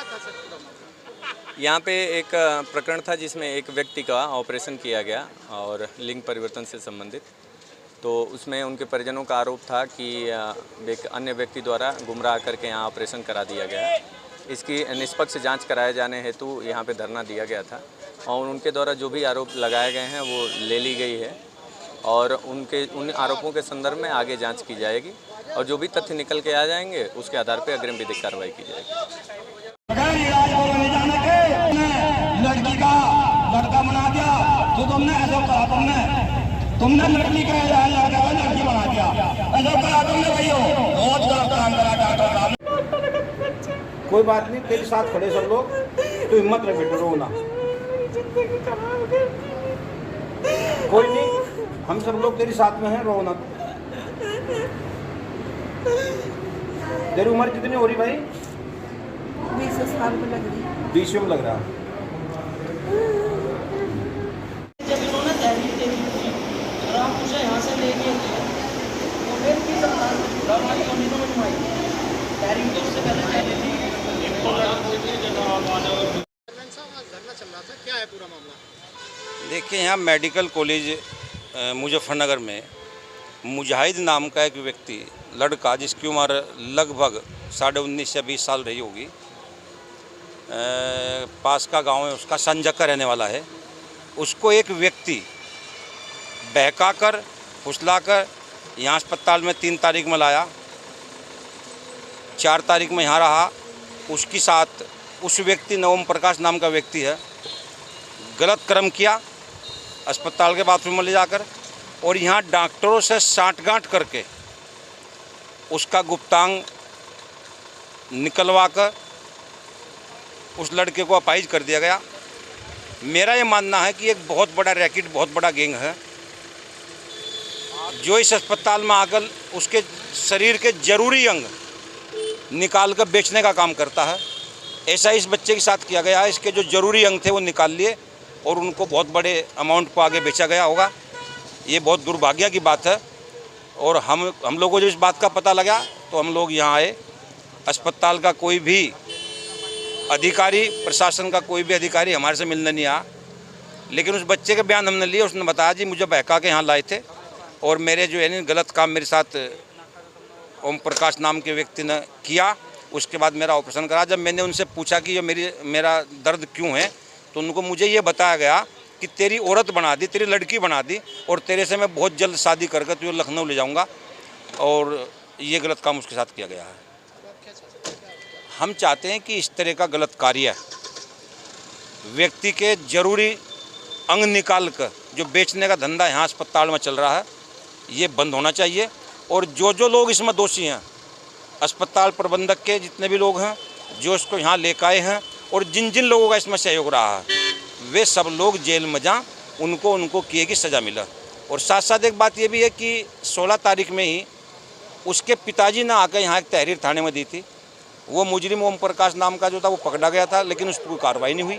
था सर पूरा मामला? यहाँ पे एक प्रकरण था जिसमें एक व्यक्ति का ऑपरेशन किया गया और लिंग परिवर्तन से संबंधित। तो उसमें उनके परिजनों का आरोप था कि एक अन्य व्यक्ति द्वारा गुमराह करके यहाँ ऑपरेशन करा दिया गया। इसकी निष्पक्ष जांच कराए जाने हेतु यहाँ पे धरना दिया गया था और उनके द्वारा जो भी आरोप लगाए गए हैं वो ले ली गई है और उन आरोपों के संदर्भ में आगे जांच की जाएगी और जो भी तथ्य निकल के आ जाएंगे उसके आधार पर अग्रिम विधिक कार्रवाई की जाएगी। लड़की का लड़का बना दिया तो तुमने ऐसा कहा, तुमने लड़की का लड़की बना दिया, ऐसा कहा तुमने भैया, बहुत गलत काम करा डॉक्टर साहब। कोई बात नहीं, तेरे साथ खड़े सब लोग, तो हिम्मत रख बेटा, रो ना, कोई नहीं, हम सब लोग तेरे साथ में हैं, रो ना। तेरी उम्र कितनी हो रही भाई? 20 साल में लग रही। 20 में लग रहा है। जब इन्होंने तहरीर दे दी थी और आप मुझे यहाँ से ले गए थे तो फिर की सरकार हमारी कंडीशन में घुमाई तहरीर तो उससे पहले कहते थी। धरना चल रहा था, क्या है पूरा मामला? देखिए, यहाँ मेडिकल कॉलेज मुजफ्फरनगर में मुजाहिद नाम का एक व्यक्ति, लड़का जिसकी उम्र लगभग 19.5 या 20 साल रही होगी, पास का गांव है उसका, संजक का रहने वाला है, उसको एक व्यक्ति बहकाकर फुसलाकर यहाँ अस्पताल में 3 तारीख में लाया, 4 तारीख में यहाँ रहा। उसके साथ उस व्यक्ति ने, ओम प्रकाश नाम का व्यक्ति है, गलत कर्म किया अस्पताल के बाथरूम में ले जाकर और यहाँ डॉक्टरों से साठगांठ करके उसका गुप्तांग निकलवा कर उस लड़के को अपाहिज कर दिया गया। मेरा ये मानना है कि एक बहुत बड़ा रैकेट, बहुत बड़ा गैंग है जो इस अस्पताल में आकर उसके शरीर के जरूरी अंग निकाल कर बेचने का काम करता है। ऐसा इस बच्चे के साथ किया गया है। इसके जो जरूरी अंग थे वो निकाल लिए और उनको बहुत बड़े अमाउंट को आगे बेचा गया होगा। ये बहुत दुर्भाग्य की बात है और हम लोगों को जब इस बात का पता लगा तो हम लोग यहाँ आए। अस्पताल का कोई भी अधिकारी, प्रशासन का कोई भी अधिकारी हमारे से मिलने नहीं आया, लेकिन उस बच्चे के बयान हमने लिए। उसने बताया जी मुझे बहका के यहाँ लाए थे और मेरे जो है गलत काम मेरे साथ ओम प्रकाश नाम के व्यक्ति ने किया। उसके बाद मेरा ऑपरेशन करा। जब मैंने उनसे पूछा कि ये मेरा दर्द क्यों है तो उनको मुझे ये बताया गया कि तेरी औरत बना दी, तेरी लड़की बना दी और तेरे से मैं बहुत जल्द शादी करके तुझे लखनऊ ले जाऊंगा, और ये गलत काम उसके साथ किया गया है। हम चाहते हैं कि इस तरह का गलत कार्य व्यक्ति के जरूरी अंग निकाल कर जो बेचने का धंधा यहाँ अस्पताल में चल रहा है, ये बंद होना चाहिए। और जो लोग इसमें दोषी हैं, अस्पताल प्रबंधक के जितने भी लोग हैं जो इसको यहाँ लेकर आए हैं और जिन लोगों का इसमें सहयोग रहा है, वे सब लोग जेल में जाएं, उनको किए की सज़ा मिला। और साथ साथ एक बात ये भी है कि 16 तारीख में ही उसके पिताजी ने आकर यहाँ एक तहरीर थाने में दी थी। वो मुजरिम ओम प्रकाश नाम का जो था वो पकड़ा गया था, लेकिन उस पर कोई कार्रवाई नहीं हुई।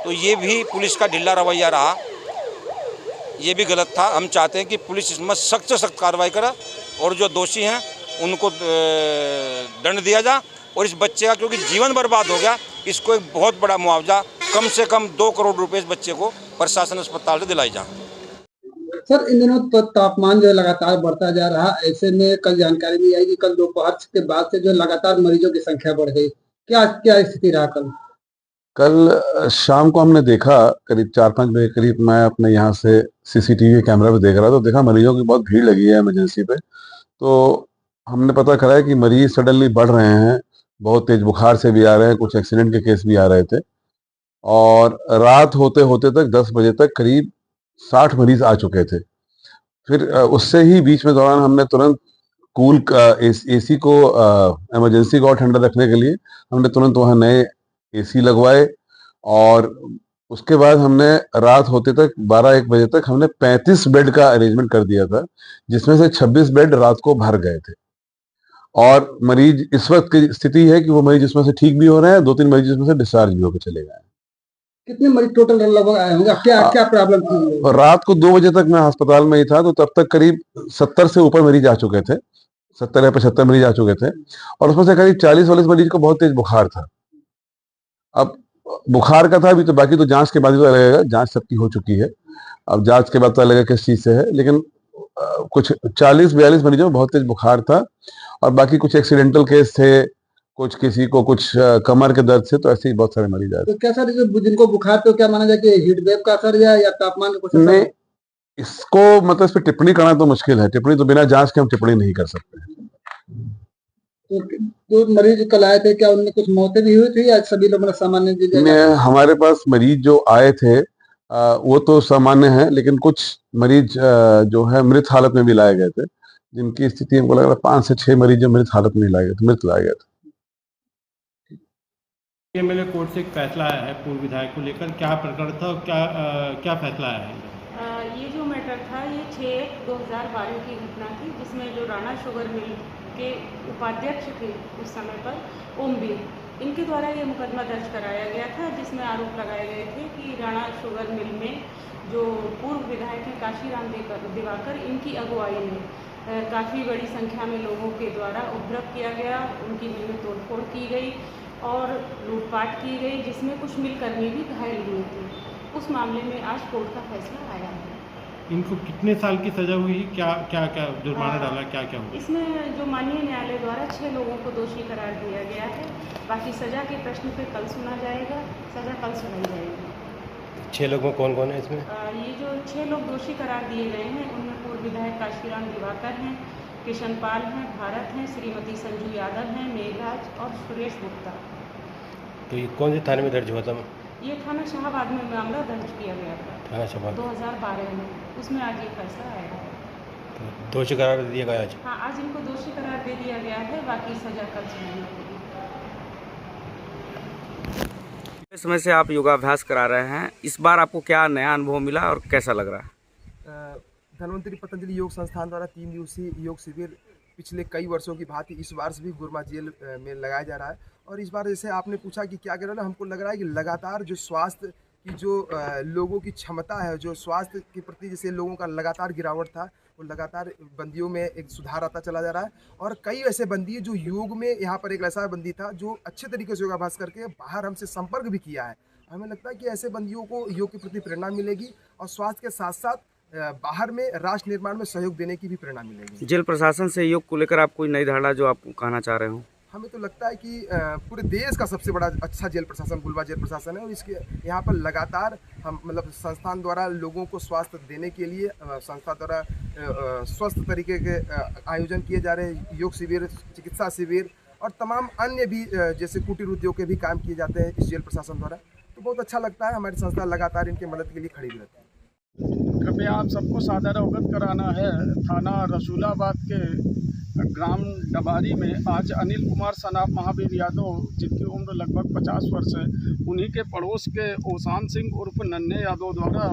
तो ये भी पुलिस का ढीला रवैया रहा, ये भी गलत था। हम चाहते हैं कि पुलिस इसमें सख्त से सख्त कार्रवाई करे और जो दोषी हैं उनको दंड दिया जाए। और इस बच्चे का क्योंकि जीवन बर्बाद हो गया, इसको एक बहुत बड़ा मुआवजा कम से कम 2 करोड़ रुपए इस बच्चे को प्रशासन अस्पताल से दिलाई जाए। सर, इन दिनों तो तापमान जो है लगातार बढ़ता जा रहा है। ऐसे में कल जानकारी भी आई कि कल दोपहर के बाद से जो लगातार मरीजों की संख्या बढ़ गई। क्या स्थिति रहा कल शाम को हमने देखा, करीब 4-5 बजे करीब मैं अपने यहाँ से सीसीटीवी कैमरा पे देख रहा था, तो देखा मरीजों की बहुत भीड़ लगी है इमरजेंसी पे। तो हमने पता करा है कि मरीज सडनली बढ़ रहे हैं, बहुत तेज बुखार से भी आ रहे हैं, कुछ एक्सीडेंट के केस भी आ रहे थे। और रात होते होते तक 10 बजे तक करीब 60 मरीज आ चुके थे। फिर उससे ही बीच में दौरान हमने तुरंत एसी को, इमरजेंसी को और ठंडा रखने के लिए हमने तुरंत वहाँ नए एसी लगवाए। और उसके बाद हमने रात होते तक 12-1 बजे तक हमने 35 बेड का अरेंजमेंट कर दिया था, जिसमें से 26 बेड रात को भर गए थे। और मरीज इस वक्त की स्थिति है कि वो मरीज इसमें से ठीक भी हो रहे हैं, 2-3 मरीज इसमें से डिस्चार्ज भी होकर चले गए। कितने मरीज टोटल लगभग आए होंगे? क्या प्रॉब्लम थी? रात को 2 बजे तक मैं अस्पताल में ही था, तो तब तक करीब 70 से ऊपर मरीज आ चुके थे, 70 या 75 मरीज आ चुके थे। और उसमें से करीब 40-40 मरीज को बहुत तेज बुखार था। अब बुखार का था अभी, तो बाकी तो जांच के बाद ही तो लगेगा, जांच सबकी हो चुकी है, अब जांच के बाद पता लगेगा किस चीज से है। लेकिन कुछ 40-42 मरीजों में बहुत तेज बुखार था, और बाकी कुछ एक्सीडेंटल केस थे, कुछ किसी को कुछ कमर के दर्द से, तो ऐसे ही बहुत सारे मरीज आए। तो क्या सर, जो जिनको बुखार, तो क्या माना जाए कि हीट वेव का असर या तापमान का कुछ असर नहीं, है? इसको मतलब इस पर टिप्पणी करना तो मुश्किल है, टिप्पणी तो बिना जांच के हम टिप्पणी नहीं कर सकते। तो जो मरीज कल आए थे, क्या उनमें कुछ मौतें भी हुई थी या सभी लोग मतलब सामान्य जी? हमारे पास मरीज जो आए थे वो तो सामान्य है, लेकिन कुछ मरीज जो है मृत हालत में भी लाए गए थे, जिनकी स्थिति हमको लग रहा है 5 से 6 मरीज जो मृत हालत में लाए गए थे, मृत लाए गए थे। एमएलए कोर्ट से एक फैसला आया है पूर्व विधायक को लेकर, क्या प्रकरण था और क्या फैसला आया है? ये जो मैटर था ये 6/1/2012 की घटना थी, जिसमें जो राणा शुगर मिल के उपाध्यक्ष थे उस समय पर ओमवीर, इनके द्वारा ये मुकदमा दर्ज कराया गया था, जिसमें आरोप लगाए गए थे कि राणा शुगर मिल में जो पूर्व विधायक हैं काशीराम दिवाकर, इनकी अगुवाई में काफ़ी बड़ी संख्या में लोगों के द्वारा उपद्रव किया गया, उनकी मिल में तोड़फोड़ की गई और लूटपाट की गई, जिसमें कुछ मिलकर्मी भी घायल हुए थे। उस मामले में आज कोर्ट का फैसला आया है। इनको कितने साल की सजा हुई, क्या जुर्माना डाला, क्या हुआ? इसमें जो माननीय न्यायालय द्वारा 6 लोगों को दोषी करार दिया गया है। बाकी सजा के प्रश्न पे कल सुना जाएगा, सजा कल सुनाई जाएगी। 6 लोग में कौन कौन है इसमें? ये जो 6 लोग दोषी करार दिए गए हैं, उनमें पूर्व विधायक काशीराम दिवाकर हैं, किशन पाल हैं, भारत हैं, श्रीमती संजू यादव हैं, मेघराज और सुरेश गुप्ता। तो ये कौन से थाने में दर्ज हुआ था? ये थाना शाहबाद में मामला दर्ज किया गया था, थाना शाहबाद 2012 में। उसमें आज ये फैसला आया है। तो दोषी करार दे दिया गया आज? हाँ, आज इनको दोषी करार दे दिया गया है, बाकी सजा कल सुनाई जाएगी। इस समय से आप योगाभ्यास करा रहे हैं, इस बार आपको क्या नया अनुभव मिला और कैसा लग रहा है? धन्वंतरी पतंजलि योग संस्थान द्वारा 3 दिवसीय योग शिविर पिछले कई वर्षों की भांति इस वर्ष भी गुरमा जेल में लगाया जा रहा है। और इस बार जैसे आपने पूछा कि क्या कर रहा है, हमको लग रहा है कि लगातार जो स्वास्थ्य की जो लोगों की क्षमता है, जो स्वास्थ्य के प्रति जैसे लोगों का लगातार गिरावट था, वो लगातार बंदियों में एक सुधार आता चला जा रहा है। और कई ऐसे बंदी जो योग में, यहाँ पर एक ऐसा बंदी था जो अच्छे तरीके से योगाभ्यास करके बाहर हमसे संपर्क भी किया है। हमें लगता है कि ऐसे बंदियों को योग के प्रति प्रेरणा मिलेगी और स्वास्थ्य के साथ साथ बाहर में राष्ट्र निर्माण में सहयोग देने की भी प्रेरणा मिलेगी। जेल प्रशासन से योग को लेकर आप कोई नई धारणा जो आप कहना चाह रहे हो? हमें तो लगता है कि पूरे देश का सबसे बड़ा अच्छा जेल प्रशासन गुलबा जेल प्रशासन है, और इसके यहाँ पर लगातार हम मतलब संस्थान द्वारा लोगों को स्वास्थ्य देने के लिए संस्था द्वारा स्वस्थ तरीके के आयोजन किए जा रहे हैं। योग शिविर, चिकित्सा शिविर और तमाम अन्य भी जैसे कुटीर उद्योग के भी काम किए जाते हैं इस जेल प्रशासन द्वारा। तो बहुत अच्छा लगता है, हमारी संस्था लगातार इनकी मदद के लिए खड़ी भी रहती है। कृपया आप सबको सादर अवगत कराना है, थाना रसूलाबाद के ग्राम डबारी में आज अनिल कुमार सनाफ महावीर यादव, जिनकी उम्र लगभग 50 वर्ष है, उन्हीं के पड़ोस के ओसान सिंह उर्फ नन्हे यादव द्वारा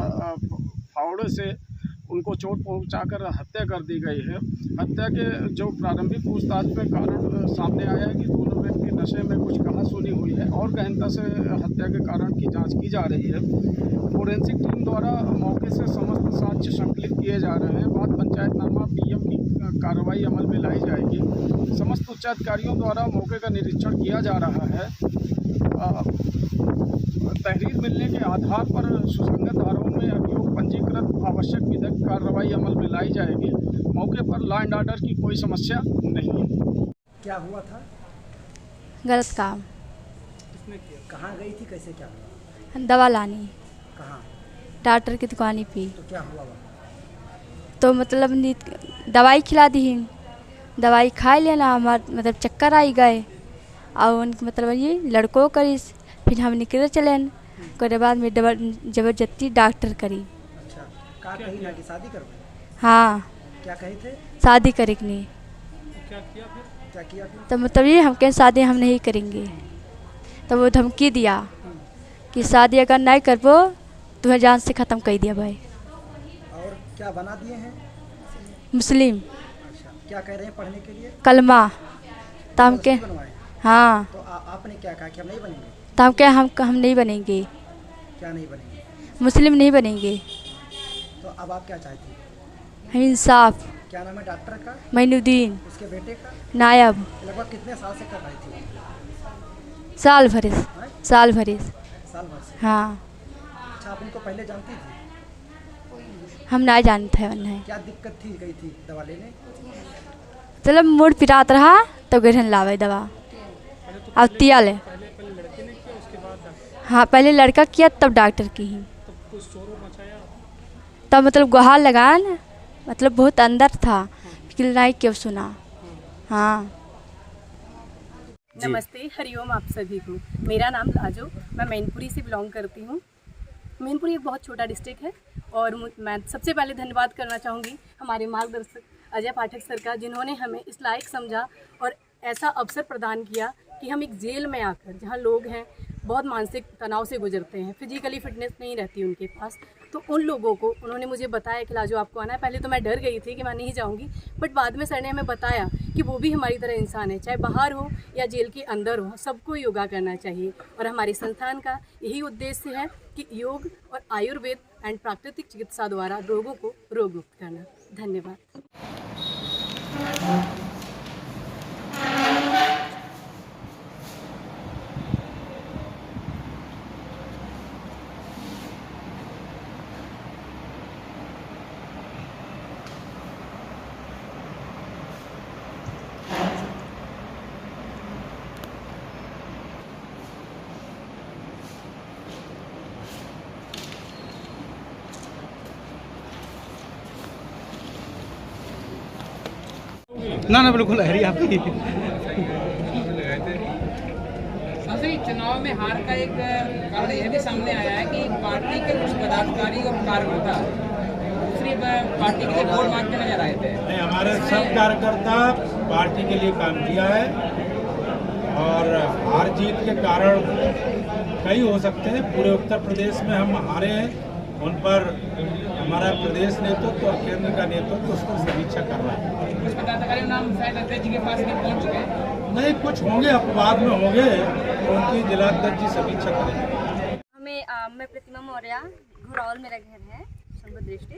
फावड़े से उनको चोट पहुंचाकर हत्या कर दी गई है। हत्या के जो प्रारंभिक पूछताछ में कारण सामने आया है कि दोनों व्यक्ति नशे में कुछ कहासुनी हुई है और गहनता से हत्या के कारण की जांच की जा रही है। फोरेंसिक टीम द्वारा मौके से समस्त साक्ष्य संकलित किए जा रहे हैं। बाद पंचायतनामा पीएम की कार्रवाई अमल में लाई जाएगी। समस्त उच्चाधिकारियों द्वारा मौके का निरीक्षण किया जा रहा है। तहरीर मिलने के आधार पर सुसंगत धाराओं में अभियोग पंजीकृत आवश्यक विधिक कार्रवाई अमल में लाई जाएगी। मौके पर लॉ एंड ऑर्डर की कोई समस्या नहीं है। क्या हुआ था? गलत काम। किसने किया? कहाँ गई थी, कैसे क्या हुआ? दवा लानी। कहाँ? डॉक्टर की दुकान पे। तो क्या हुआ वहाँ? तो मतलब दवाई खिला दी, दवाई खा लेना, हमारे मतलब चक्कर आई गए और उनके मतलब ये लड़कों करी, फिर हम निकले चले, उसके बाद में जबरदस्ती डॉक्टर करी। अच्छा, क्या कही ना कि शादी करो? हाँ। क्या कहे थे? शादी करेंगे। क्या किया फिर? क्या किया फिर? तो मतलब ये हम कहें शादी हम नहीं करेंगे, तो वो धमकी दिया कि शादी अगर नहीं कर पो तुम्हें जान से ख़त्म कर दिया भाई। और क्या बना दिए हैं? मुस्लिम। अच्छा, क्या कह रहे हैं पढ़ने के लिए? कलमा। तो हम के हाँ। तो आपने क्या कहा कि हम नहीं बनेंगे? तो हम क्या हम नहीं बनेंगे। क्या नहीं बनेंगे? मुस्लिम नहीं बनेंगे। तो अब आप क्या चाहती हैं? हम इंसाफ। क्या नाम है डॉक्टर का? मैनुद्दीन। उसके बेटे का? नायब। लगभग कितने साल से कर रही थी? साल भर से। साल भर से? हाँ। अच्छा, आप इनको पहले जानती थी? हम नहीं जानते हैं। क्या दिक्कत थी गई थी दवा लेने? चलो मूड पिरात रहा तो गहन लावे दवा अब तिया ले। हाँ, पहले लड़का किया तब डॉक्टर की ही। तब मतलब गुहार लगा ना, मतलब बहुत अंदर था कि नहीं क्यों सुना। हाँ। नमस्ते, हरिओम आप सभी को। मेरा नाम लाजो, मैं मैनपुरी से बिलोंग करती हूँ। मैनपुरी एक बहुत छोटा डिस्ट्रिक्ट है और मैं सबसे पहले धन्यवाद करना चाहूँगी हमारे मार्गदर्शक अजय पाठक सर का, जिन्होंने हमें इस लायक समझा और ऐसा अवसर प्रदान किया कि हम एक जेल में आकर, जहाँ लोग हैं बहुत मानसिक तनाव से गुजरते हैं, फिजिकली फिटनेस नहीं रहती उनके पास, तो उन लोगों को उन्होंने मुझे बताया कि लाजो आपको आना है। पहले तो मैं डर गई थी कि मैं नहीं जाऊंगी, बट बाद में सर ने हमें बताया कि वो भी हमारी तरह इंसान है, चाहे बाहर हो या जेल के अंदर हो, सबको योगा करना चाहिए। और हमारे संस्थान का यही उद्देश्य है कि योग और आयुर्वेद एंड प्राकृतिक चिकित्सा द्वारा रोगों को रोग मुक्त करना। धन्यवाद। ना बिल्कुल हरी आपकी। चुनाव में हार का एक कारण यह भी सामने आया है कि पार्टी के कुछ पदाधिकारी और कार्यकर्ता दूसरी पार्टी के लिए वोट मांगते नजर आए थे। नहीं, हमारे सब कार्यकर्ता पार्टी के लिए काम किया है और हार जीत के कारण कई हो सकते हैं। पूरे उत्तर प्रदेश में हम हारे हैं, उन पर हमारा प्रदेश नेतृत्व और केंद्र का नेतृत्व उस पर समीक्षा कर रहा है। कुछ पदाधिकारी नाम शायद अध्यक्ष जी के पास भी पहुंच चुके हैं। नहीं, कुछ होंगे, अपवाद में होंगे, तो उनकी जिलाध्यक्ष जी समीक्षा करेंगे। मैं प्रतिमा मौर्य, घुरौल मेरा घर है, संबंध दृष्टि।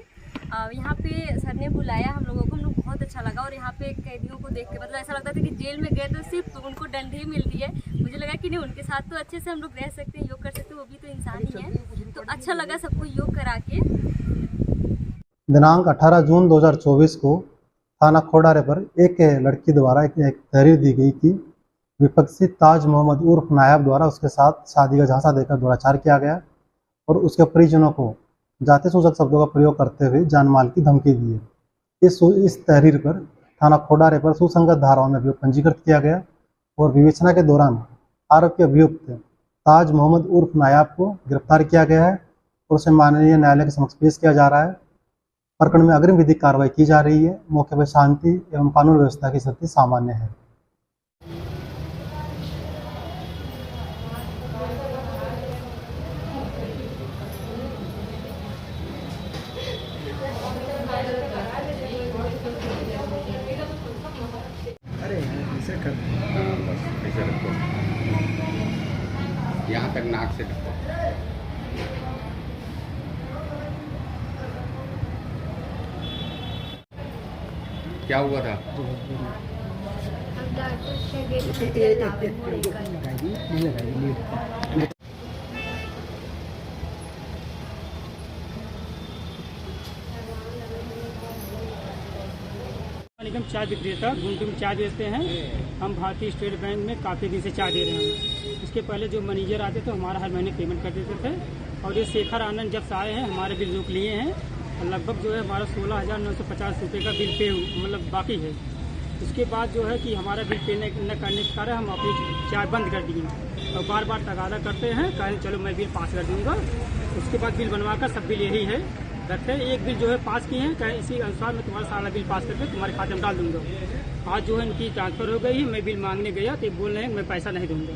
यहाँ पे सर ने बुलाया हम लोगों को, हम लोग बहुत अच्छा लगा। और यहाँ पे कैदियों को देख के मतलब ऐसा लगता था कि जेल में गए तो सिर्फ तो उनको दंड ही मिल रही है। मुझे लगा कि नहीं, उनके साथ तो अच्छे से हम लोग रह सकते हैं, योग कर सकते हैं, वो भी तो इंसान ही है। तो अच्छा लगा सबको योग करा के। दिनांक 18 जून 2024 को थाना खोडारे पर एक लड़की द्वारा एक तहरीर दी गई कि विपक्षी ताज मोहम्मद उर्फ नायब द्वारा उसके साथ शादी का झांसा देकर दुराचार किया गया और उसके परिजनों को जाति सूचक शब्दों का प्रयोग करते हुए जान माल की धमकी दी है। इस तहरीर पर थाना खोडारे पर सुसंगत धाराओं में अभियोग पंजीकृत किया गया और विवेचना के दौरान आरोपी अभियुक्त ताज मोहम्मद उर्फ नायब को गिरफ्तार किया गया है और उसे माननीय न्यायालय के समक्ष पेश किया जा रहा है। प्रकरण में अग्रिम विधिक कार्रवाई की जा रही है। मौके पर शांति एवं कानून व्यवस्था की स्थिति सामान्य है। ऐसे रखो, यहाँ तक नाक से रखो। क्या हुआ था? निगम चाय विक्रेता गुंटू में चाय बेचते हैं। हम भारतीय स्टेट बैंक में काफ़ी दिन से चाय दे रहे हैं। इसके पहले जो मैनेजर आते थे हमारा हर महीने पेमेंट कर देते थे और ये शेखर आनंद जब से आए हैं हमारे बिल रोक लिए हैं और लगभग जो है हमारा 16,950 रुपये का बिल पे मतलब बाकी है। उसके बाद जो है कि हमारा बिल पे न करने के कारण हम अपनी चाय बंद कर दिए और बार बार तगादा करते हैं, कहें चलो मैं बिल पास कर दूँगा। उसके बाद बिल बनवा कर सब बिल यही है रखते हैं। एक बिल जो है पास किए हैं, कहें इसी अनुसार मैं तुम्हारा सारा बिल पास करके तुम्हारे खाते में डाल दूँगा। आज जो है इनकी ट्रांसफ़र हो गई है, मैं बिल मांगने गया तो बोल रहे हैं मैं पैसा नहीं दूँगा।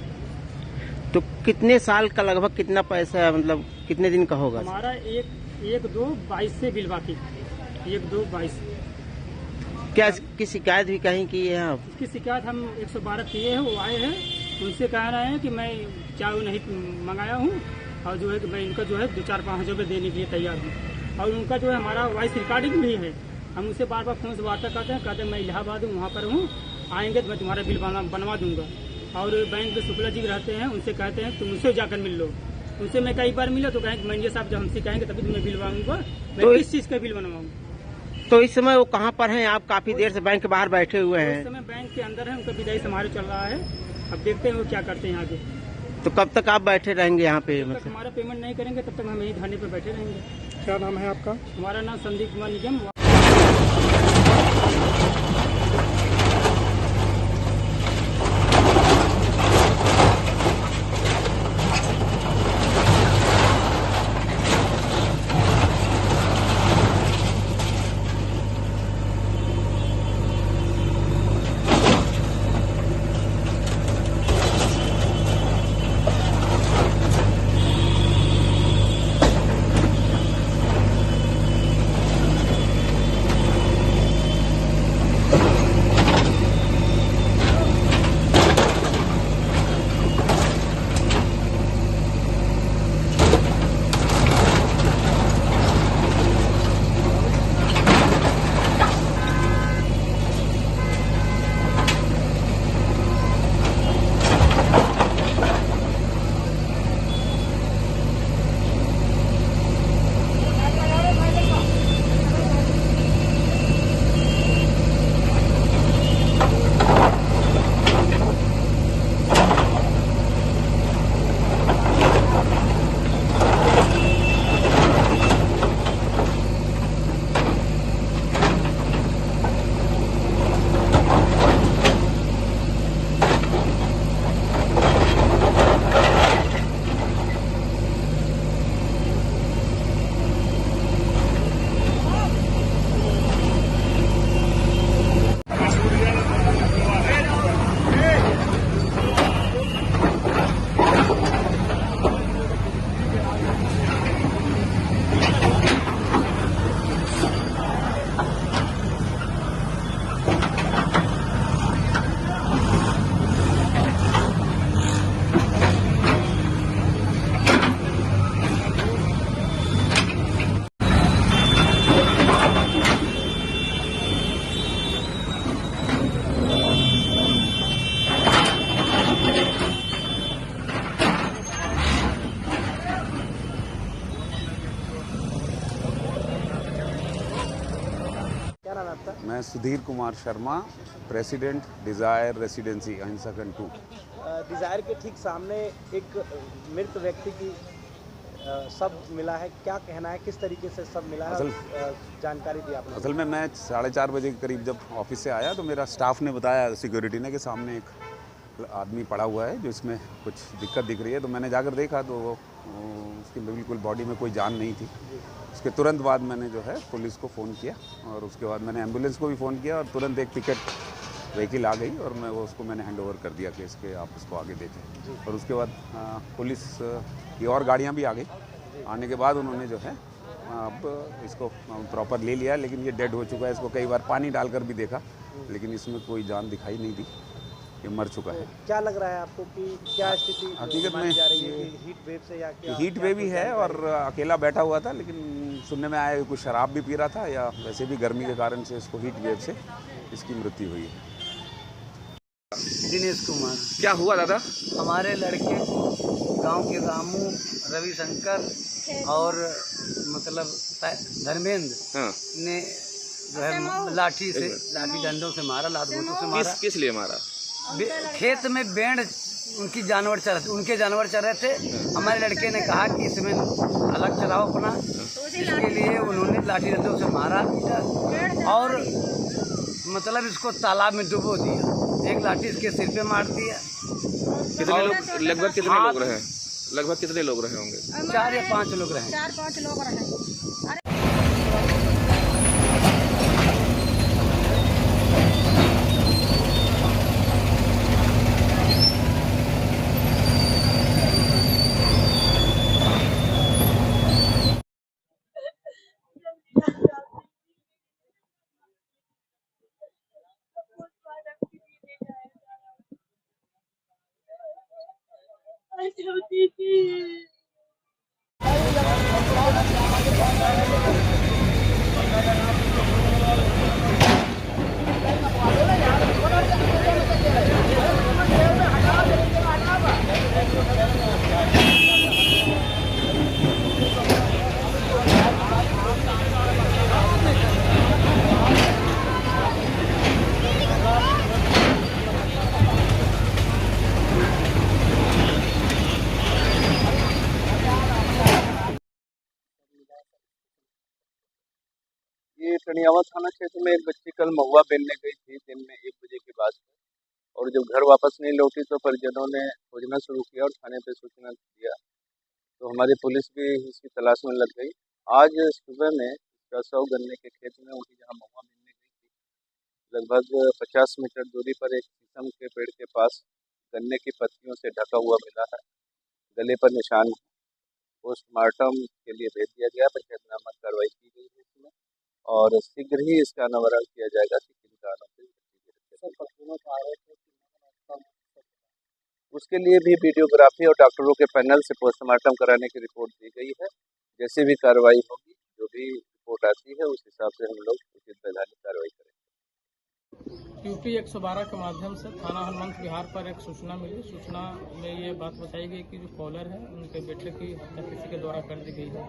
तो कितने साल का लगभग कितना पैसा है, मतलब कितने दिन का होगा? हमारा 1/2/22 से बिल बाकी, 1/2/22। क्या इसकी शिकायत भी कहीं की है आप? इसकी शिकायत हम 112 किए हैं, वो आए हैं, उनसे कह रहे हैं कि मैं चाय नहीं मंगाया हूँ और जो है कि मैं इनका जो है 2-4-5 हज़ार रुपये देने के लिए तैयार हूँ। और उनका जो है हमारा वॉइस रिकॉर्डिंग भी है हम उसे बार बार फ़ोन से वार्ता करते हैं, कहते हैं मैं इलाहाबाद हूँ, वहाँ पर हूँ, आएंगे तो मैं तुम्हारा बिल बनवा दूंगा। और बैंक में शुक्ला जी रहते हैं, उनसे कहते हैं तुम उनसे जाकर मिल लो। उनसे मैं कई बार मिला तो कहें मैनेजर साहब जब हमसे कहेंगे तभी तुम्हें बिल बनवाऊंगा, मैं किस चीज़ का बिल बनवाऊंगा। तो इस समय वो कहाँ पर हैं? आप काफ़ी देर से बैंक के बाहर बैठे हुए हैं। इस समय बैंक के अंदर है, उनका विदाई समारोह चल रहा है। अब देखते हैं वो क्या करते हैं आगे। तो कब तक आप बैठे रहेंगे यहाँ पे? जब तक हमारा पेमेंट नहीं करेंगे तब तक हम यही धरने पर बैठे रहेंगे। क्या नाम है आपका? हमारा नाम संदीप कुमार निगम। मैं Sudhir Kumar Sharma, president desire residency अहिंसा खंड 2। डिज़ायर के ठीक सामने एक मृत व्यक्ति की शव मिला है, क्या कहना है, किस तरीके से शव मिला है? जानकारी दी आपने। असल में मैं 4:30 बजे के करीब जब ऑफिस से आया तो मेरा स्टाफ ने बताया, सिक्योरिटी ने, कि सामने एक आदमी पड़ा हुआ है जो इसमें कुछ दिक्कत दिख रही है। तो मैंने जाकर देखा तो उसकी बिल्कुल बॉडी में कोई जान नहीं थी। उसके तुरंत बाद मैंने जो है पुलिस को फ़ोन किया और उसके बाद मैंने एम्बुलेंस को भी फ़ोन किया और तुरंत एक पिकेट व्हीकल आ गई और उसको मैंने हैंड ओवर कर दिया कि इसके आप इसको आगे देखें। और उसके बाद पुलिस की और गाड़ियाँ भी आ गई। आने के बाद उन्होंने जो है अब इसको प्रॉपर ले लिया, लेकिन ये डेड हो चुका है। इसको कई बार पानी डालकर भी देखा लेकिन इसमें कोई जान दिखाई नहीं दी, ये मर चुका है। क्या लग रहा है आपको कि क्या स्थिति हकीकत में जा रही है? हीट वेव से या क्या? हीट वेव ही है और अकेला बैठा हुआ था, लेकिन सुनने में आया कुछ शराब भी पी रहा था या वैसे भी गर्मी के कारण से इसको हीट वेव से इसकी मृत्यु हुई है। दिनेश कुमार। क्या हुआ दादा? हमारे लड़के गांव के रामू, रविशंकर और मतलब धर्मेंद्र ने जो है लाठी डंडों से मारा, लात घोंटों से मारा। किस लिए मारा? खेत में भेड़ उनके जानवर चर रहे थे। हमारे लड़के ने कहा कि इसमें अलग चलाओ अपना, इसके लिए उन्होंने लाठी डंडों से मारा और मतलब इसको तालाब में डुबो दिया। एक लाठी इसके सिर पे मार दिया। कितने लोग, लगभग कितने लोग रहे? लगभग कितने लोग रहे होंगे? 4 या 5 लोग रहे। 4-5 लोग रहे। दीदी ये टनियावा थाना क्षेत्र में एक बच्ची कल महुआ बेलने गई थी दिन में 1 बजे के बाद, और जब घर वापस नहीं लौटी तो परिजनों ने खोजना शुरू किया और थाने पे सूचना दिया, तो हमारी पुलिस भी इसकी तलाश में लग गई। आज सुबह में इसका शव गन्ने के खेत में वही जहाँ महुआ बेलने गई थी, लगभग 50 मीटर दूरी पर एक शीशम के पेड़ के पास गन्ने की पत्तियों से ढका हुआ मिला है, गले पर निशान। पोस्टमार्टम के लिए भेज दिया गया, पंचायतनामा कार्रवाई की गई है इसमें, और शीघ्र ही इसका अनावरण किया जाएगा कि किन कारणों से उसके लिए भी वीडियोग्राफी और डॉक्टरों के पैनल से पोस्टमार्टम कराने की रिपोर्ट दी गई है। जैसे भी कार्रवाई होगी, जो भी रिपोर्ट आती है उस हिसाब से हम लोग उचित वैधानिक कार्रवाई करेंगे। यूपी 112 के माध्यम से थाना हनुमंत विहार पर एक सूचना मिली। सूचना में ये बात बताई गई कि जो कॉलर है उनके बेटे की हत्या किसी के द्वारा कर दी गई है।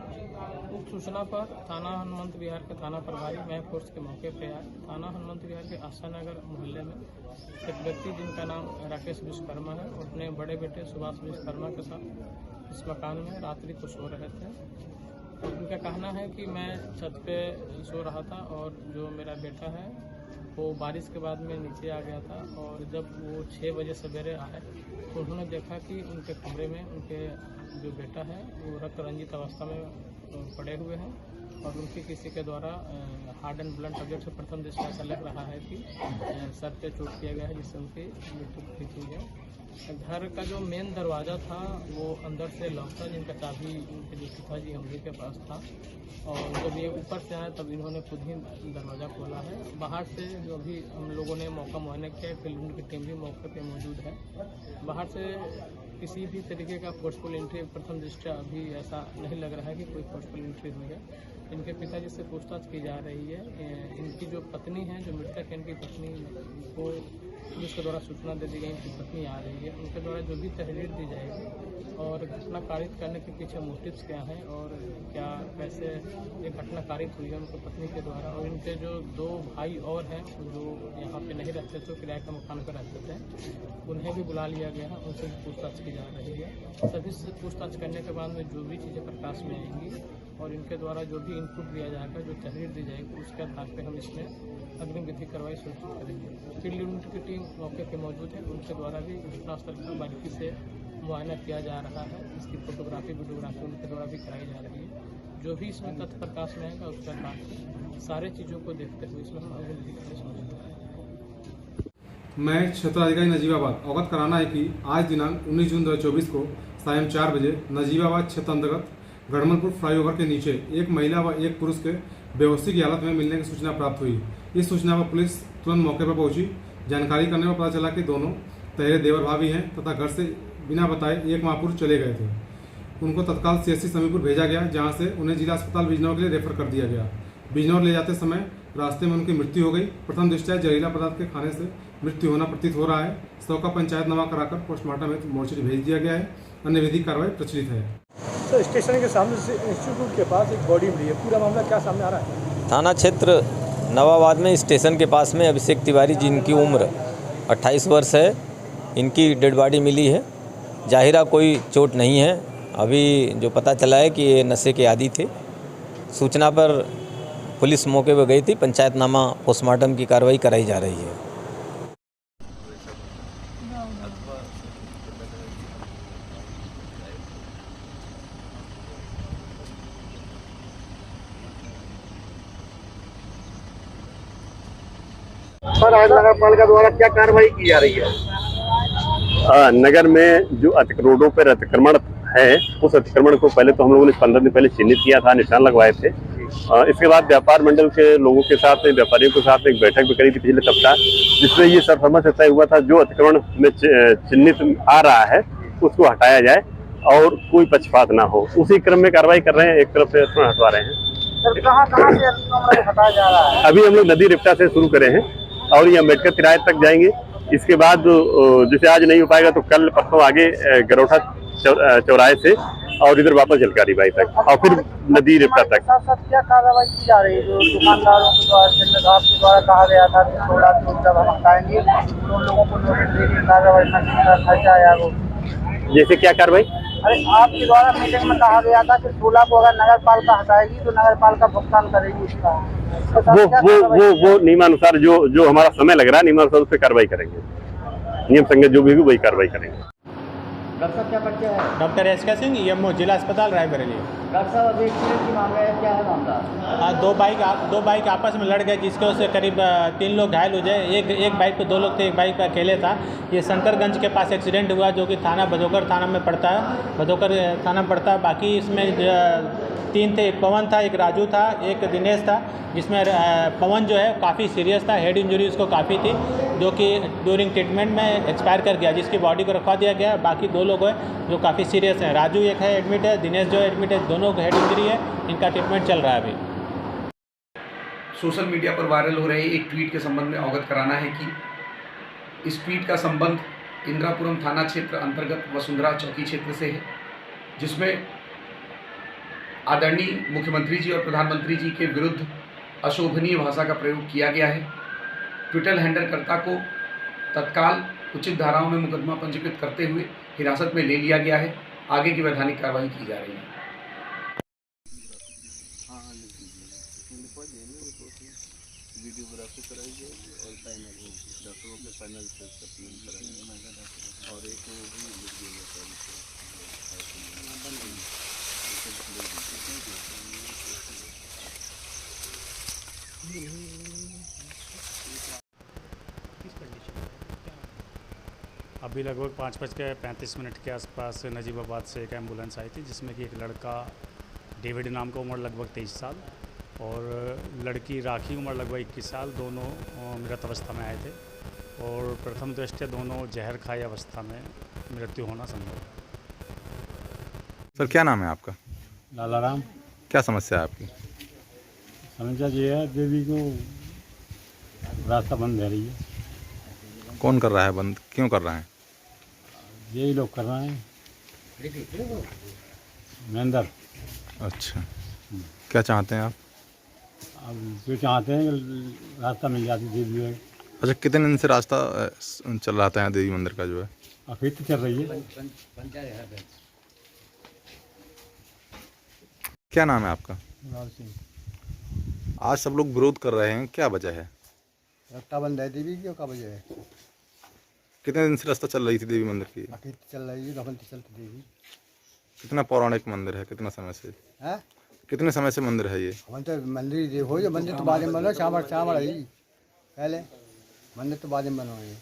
उक्त सूचना पर थाना हनुमंत विहार के थाना प्रभारी मैं फोर्स के मौके पर आया। थाना हनुमंत विहार के आशा नगर मोहल्ले में एक व्यक्ति जिनका नाम राकेश विश्वकर्मा है, अपने बड़े बेटे सुभाष विश्वकर्मा के साथ इस मकान में रात्रि को सो रहे थे। उनका कहना है कि मैं छत पे सो रहा था और जो मेरा बेटा है वो बारिश के बाद में नीचे आ गया था, और जब वो 6 बजे सवेरे आए तो उन्होंने देखा कि उनके कमरे में उनके जो बेटा है वो रक्त रंजित अवस्था में पड़े हुए हैं, और उनके किसी के द्वारा हार्ड एंड ब्लंट ऑब्जेक्ट से प्रथम दृष्टया ऐसा लग रहा है कि सर पे चोट किया गया है, जिससे उनकी मृत्यु हुई है। घर का जो मेन दरवाज़ा था वो अंदर से लॉक था, जिनका चाबी उनके जो पिताजी हमले के पास था, और जब ये ऊपर से आए तब इन्होंने खुद ही दरवाज़ा खोला है। बाहर से जो भी हम लोगों ने मौका मुआयना किया, फील्ड की टीम भी मौके पे मौजूद है। बाहर से किसी भी तरीके का फोर्सफुल एंट्री प्रथम दृष्टया अभी ऐसा नहीं लग रहा है कि कोई फोर्सफुल एंट्री हुई है। इनके पिताजी से पूछताछ की जा रही है। इनकी जो पत्नी है, जो मृतक है, इनकी पत्नी को पुलिस के द्वारा सूचना दे दी गई, इनकी पत्नी आ रही है। उनके द्वारा जो भी तहरीर दी जाएगी और घटना कारित करने के पीछे मोटिव्स क्या हैं और क्या कैसे ये घटना कारित हुई है उनकी पत्नी के द्वारा। और इनके जो 2 भाई और हैं जो यहाँ पे नहीं रहते थे, किराए के मकान पर रहते थे, उन्हें भी बुला लिया गया है, उनसे भी पूछताछ की जा रही है। सभी से पूछताछ करने के बाद में जो भी चीज़ें प्रकाश में आएंगी और इनके द्वारा जो भी इनपुट दिया जाएगा, जो तहरीर दी जाएगी, उसके आधार पर हम इसमें अग्रिम विधिक कार्रवाई सुनिश्चित करेंगे। फील्ड यूनिट की टीम मौके पर मौजूद है, उनके द्वारा भी घटनास्थल पर बारीकी से मुआयना किया जा रहा है। इसकी फोटोग्राफी वीडियोग्राफी उनके द्वारा भी कराई जा रही है। जो भी इसमें तथ्य प्रकाश में आएगा उसके आधार पर सारे चीज़ों को देखते हुए इसमें हम अग्रिम विधिक कार्रवाई सुनिश्चित करेंगे। मैं क्षेत्राधिकारी नजीबाबाद अवगत कराना है कि आज दिनांक 19 जून 2024 को सायं 4 बजे नजीबाबाद क्षेत्र अंतर्गत गढ़मलपुर फ्लाईओवर के नीचे एक महिला व एक पुरुष के बेहोशी की हालत में मिलने की सूचना प्राप्त हुई। इस सूचना पर पुलिस तुरंत मौके पर पहुंची। जानकारी करने में पता चला कि दोनों तहरे देवर भाभी हैं तथा घर से बिना बताए एक माह पूर्व चले गए थे। उनको तत्काल CHC समीपुर भेजा गया, जहां से उन्हें जिला अस्पताल बिजनौर के लिए रेफर कर दिया गया। बिजनौर ले जाते समय रास्ते में उनकी मृत्यु हो गई। प्रथम दृष्टया जहरीला पदार्थ के खाने से मृत्यु होना प्रतीत हो रहा है। शव का पंचायतनामा कराकर पोस्टमार्टम हेतु मोर्चरी भेज दिया गया है। अन्य विधिक कार्रवाई प्रचलित है। तो स्टेशन के सामने से इंस्टीट्यूट के पास एक बॉडी मिली है, पूरा मामला क्या सामने आ रहा है? थाना क्षेत्र नवाबाद में स्टेशन के पास में अभिषेक तिवारी, जिनकी उम्र 28 वर्ष है, इनकी डेड बॉडी मिली है। जाहिरा कोई चोट नहीं है। अभी जो पता चला है कि ये नशे के आदी थे। सूचना पर पुलिस मौके पर गई थी। पंचायतनामा पोस्टमार्टम की कार्रवाई कराई जा रही है। नगर पालिका द्वारा क्या कार्रवाई की जा रही है? नगर में जो रोडों पर अतिक्रमण है, उस अतिक्रमण को पहले तो हम लोगों ने 15 दिन पहले चिन्हित किया था, निशान लगवाए थे। इसके बाद व्यापार मंडल के लोगों के साथ, व्यापारियों के साथ एक बैठक भी करी थी पिछले सप्ताह, जिसमें ये सरफरमा से तय हुआ था जो अतिक्रमण में चिन्हित आ रहा है उसको हटाया जाए और कोई पक्षपात ना हो। उसी क्रम में कार्रवाई कर रहे हैं। एक तरफ से अतिक्रमण हटवा रहे हैं। सर, कहाँ से अतिक्रमण हटाया जा रहा है? अभी हम लोग नदी रिप्टा से शुरू करे हैं और ये अम्बेडकर किराए तक जाएंगे। इसके बाद जैसे आज नहीं हो पाएगा तो कल परसों आगे गरोठा चौराहे से और इधर वापस झलकारी बाई तक और फिर नदी रिप्टा तक। साथ क्या कार्रवाई की जा रही है? जो दुकानदारों के द्वारा कहा गया था कि थोड़ा जब हम हटाएंगे उन लोगों को नोटिस देने की कार्रवाई खर्चा आया। जैसे क्या कार्रवाई? अरे आपके द्वारा मीटिंग में कहा गया था कि 16 को अगर नगर पालिका हटाएगी तो नगर पालिका भुगतान करेगी उसका। वो नियमानुसार जो हमारा समय लग रहा है नियमानुसार उस पर कार्रवाई करेंगे, नियम संगत जो भी होगी वही कार्रवाई करेंगे। डॉक्टर साहब क्या परिचय है? डॉक्टर एस के सिंह, ईएमओ जिला अस्पताल रायबरेली। डॉक्टर साहब अभी एक्सीडेंट की मामला है, क्या है मामला? दो बाइक आपस में लड़ गए जिसके वजह से करीब 3 लोग घायल हो जाए। एक बाइक पे 2 लोग थे, एक बाइक पे अकेले था। ये शंकरगंज के पास एक्सीडेंट हुआ जो कि थाना भदोकर थाना में पड़ता है, भदोकर थाना में पड़ता है। बाकी इसमें 3 थे, एक पवन था, एक राजू था, एक दिनेश था, जिसमें पवन जो है काफ़ी सीरियस था, हेड इंजरी उसको काफ़ी थी, जो कि ड्यूरिंग ट्रीटमेंट में एक्सपायर कर गया, जिसकी बॉडी को रखवा दिया गया। बाकी 2 लोग हैं जो काफ़ी सीरियस हैं। राजू एक है एडमिट है, दिनेश जो एडमिट है, दोनों को हेड इंजरी है, इनका ट्रीटमेंट चल रहा है अभी। सोशल मीडिया पर वायरल हो रहे एक ट्वीट के संबंध में अवगत कराना है कि इस ट्वीट का संबंध इंदिरापुरम थाना क्षेत्र अंतर्गत वसुंधरा चौकी क्षेत्र से है, जिसमें आदरणीय मुख्यमंत्री जी और प्रधानमंत्री जी के विरुद्ध अशोभनीय भाषा का प्रयोग किया गया है। ट्विटर हैंडलकर्ता को तत्काल उचित धाराओं में मुकदमा पंजीकृत करते हुए हिरासत में ले लिया गया है। आगे की वैधानिक कार्रवाई की जा रही है। वीडियोग्राफी कराई जाएगी और पैनल डॉक्टरों के पैनल से कराएंगे और एक वो भी लिख दिया अभी लगभग 5:35 के आसपास नजीबाबाद से एक एम्बुलेंस आई थी, जिसमें कि एक लड़का डेविड नाम का, उम्र लगभग 23 साल, और लड़की राखी, उम्र लगभग 21 साल, दोनों मृत अवस्था में आए थे। और प्रथम दृष्टया दोनों जहर खाई अवस्था में मृत्यु होना संभव है। सर क्या नाम है आपका? लाला राम। क्या समस्या है आपकी? समस्या ये है, देवी को रास्ता बंद है रही है। कौन कर रहा है बंद? क्यों कर रहा है? यही लोग कर रहे हैं, महेंद्र। अच्छा, क्या चाहते हैं आप? अब जो चाहते हैं रास्ता मिल जाती देवी है। अच्छा, कितने दिन से रास्ता चल रहा था यहाँ देवी मंदिर का जो है? अभी तो चल रही है। क्या नाम है आपका? लाल सिंह। आज सब लोग विरोध कर रहे हैं, क्या वजह है? रास्ता बंद है देवी की, क्या वजह है? कितने दिन से रास्ता चल रही थी देवी मंदिर की? अभी चल रही है, चलती देवी। कितना पौराणिक मंदिर है, कितना समय से? है? कितने समय से मंदिर है ये? हम तो मंदिर देखो, ये मंदिर तो बाद में बनो, चावड़ है पहले, मंदिर तो बाद में बनो है।